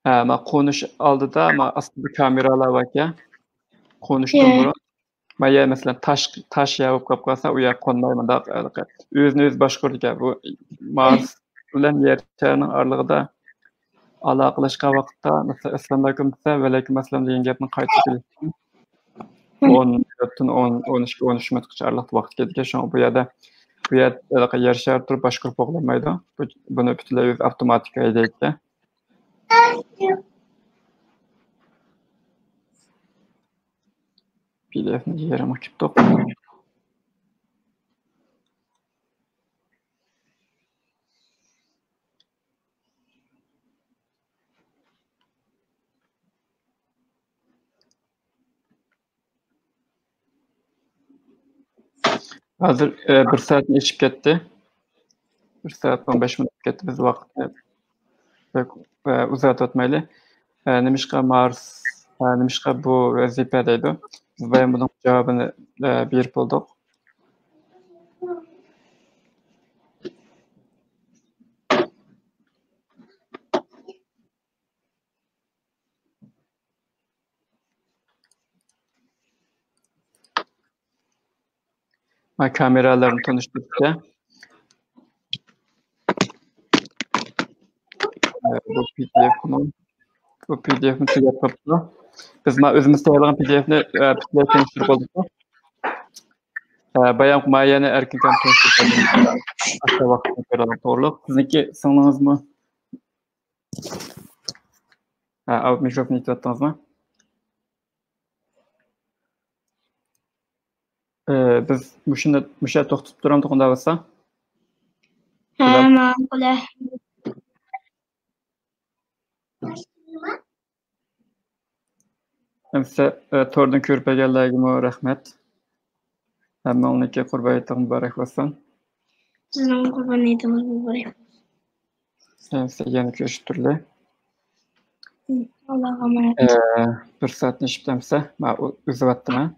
ama qo'nish oldida aslida kameralar bor ekan. Qo'nishdan burun Maya mesela taş yağıp qolsa u yer qo'nmaydi. O'zini o'zi boshqaradigan. Bu Mars bilan yer sharining oralig'ida aloqalashgan vaqtda mesela assalomu alaykum desa va alaykum assalom degan gapni qaytib keladi. 10 13 minutgacha araliq vaqt ketgan. Shunga bu yerda yer shari turib boshqarib bo'lmaydi. Buni butunlay o'zi avtomatik haydaydi. PDF'ni yerim ochib to'qib. Hazır 1 saatni eshib ketdi. 1 saat 15 minut ketdi biz vaqtni. Uzatib o'tmaylik. Nimishqa Mars, nimishqa bu vazifa deydi. Biz bayon buning javobini berib bo'ldik. Kameralarını tanıştırdık. Bu PDF'ni tugab biz o'zimiz tayyorlagan PDF'ni tanıştırib oldik. Bayan mayani erkin kam tanıştırib aşağı vaqtni ko'radi to'g'ri. Sizniki singlingizmi? Mikrofonni yetayotdingizmi? Biz musha to'xtatib turamiz unda bo'lsa. Ha, ma'qul. Emse tordan körpegelligime rahmet. Hamma onunki qurbayatı mübarek olsun. Sizin kurban etimiz mübarek. Emse yeni görüştürle. Allah'a emanet. Bir saat neşiptemse, ma üzüvattım ha.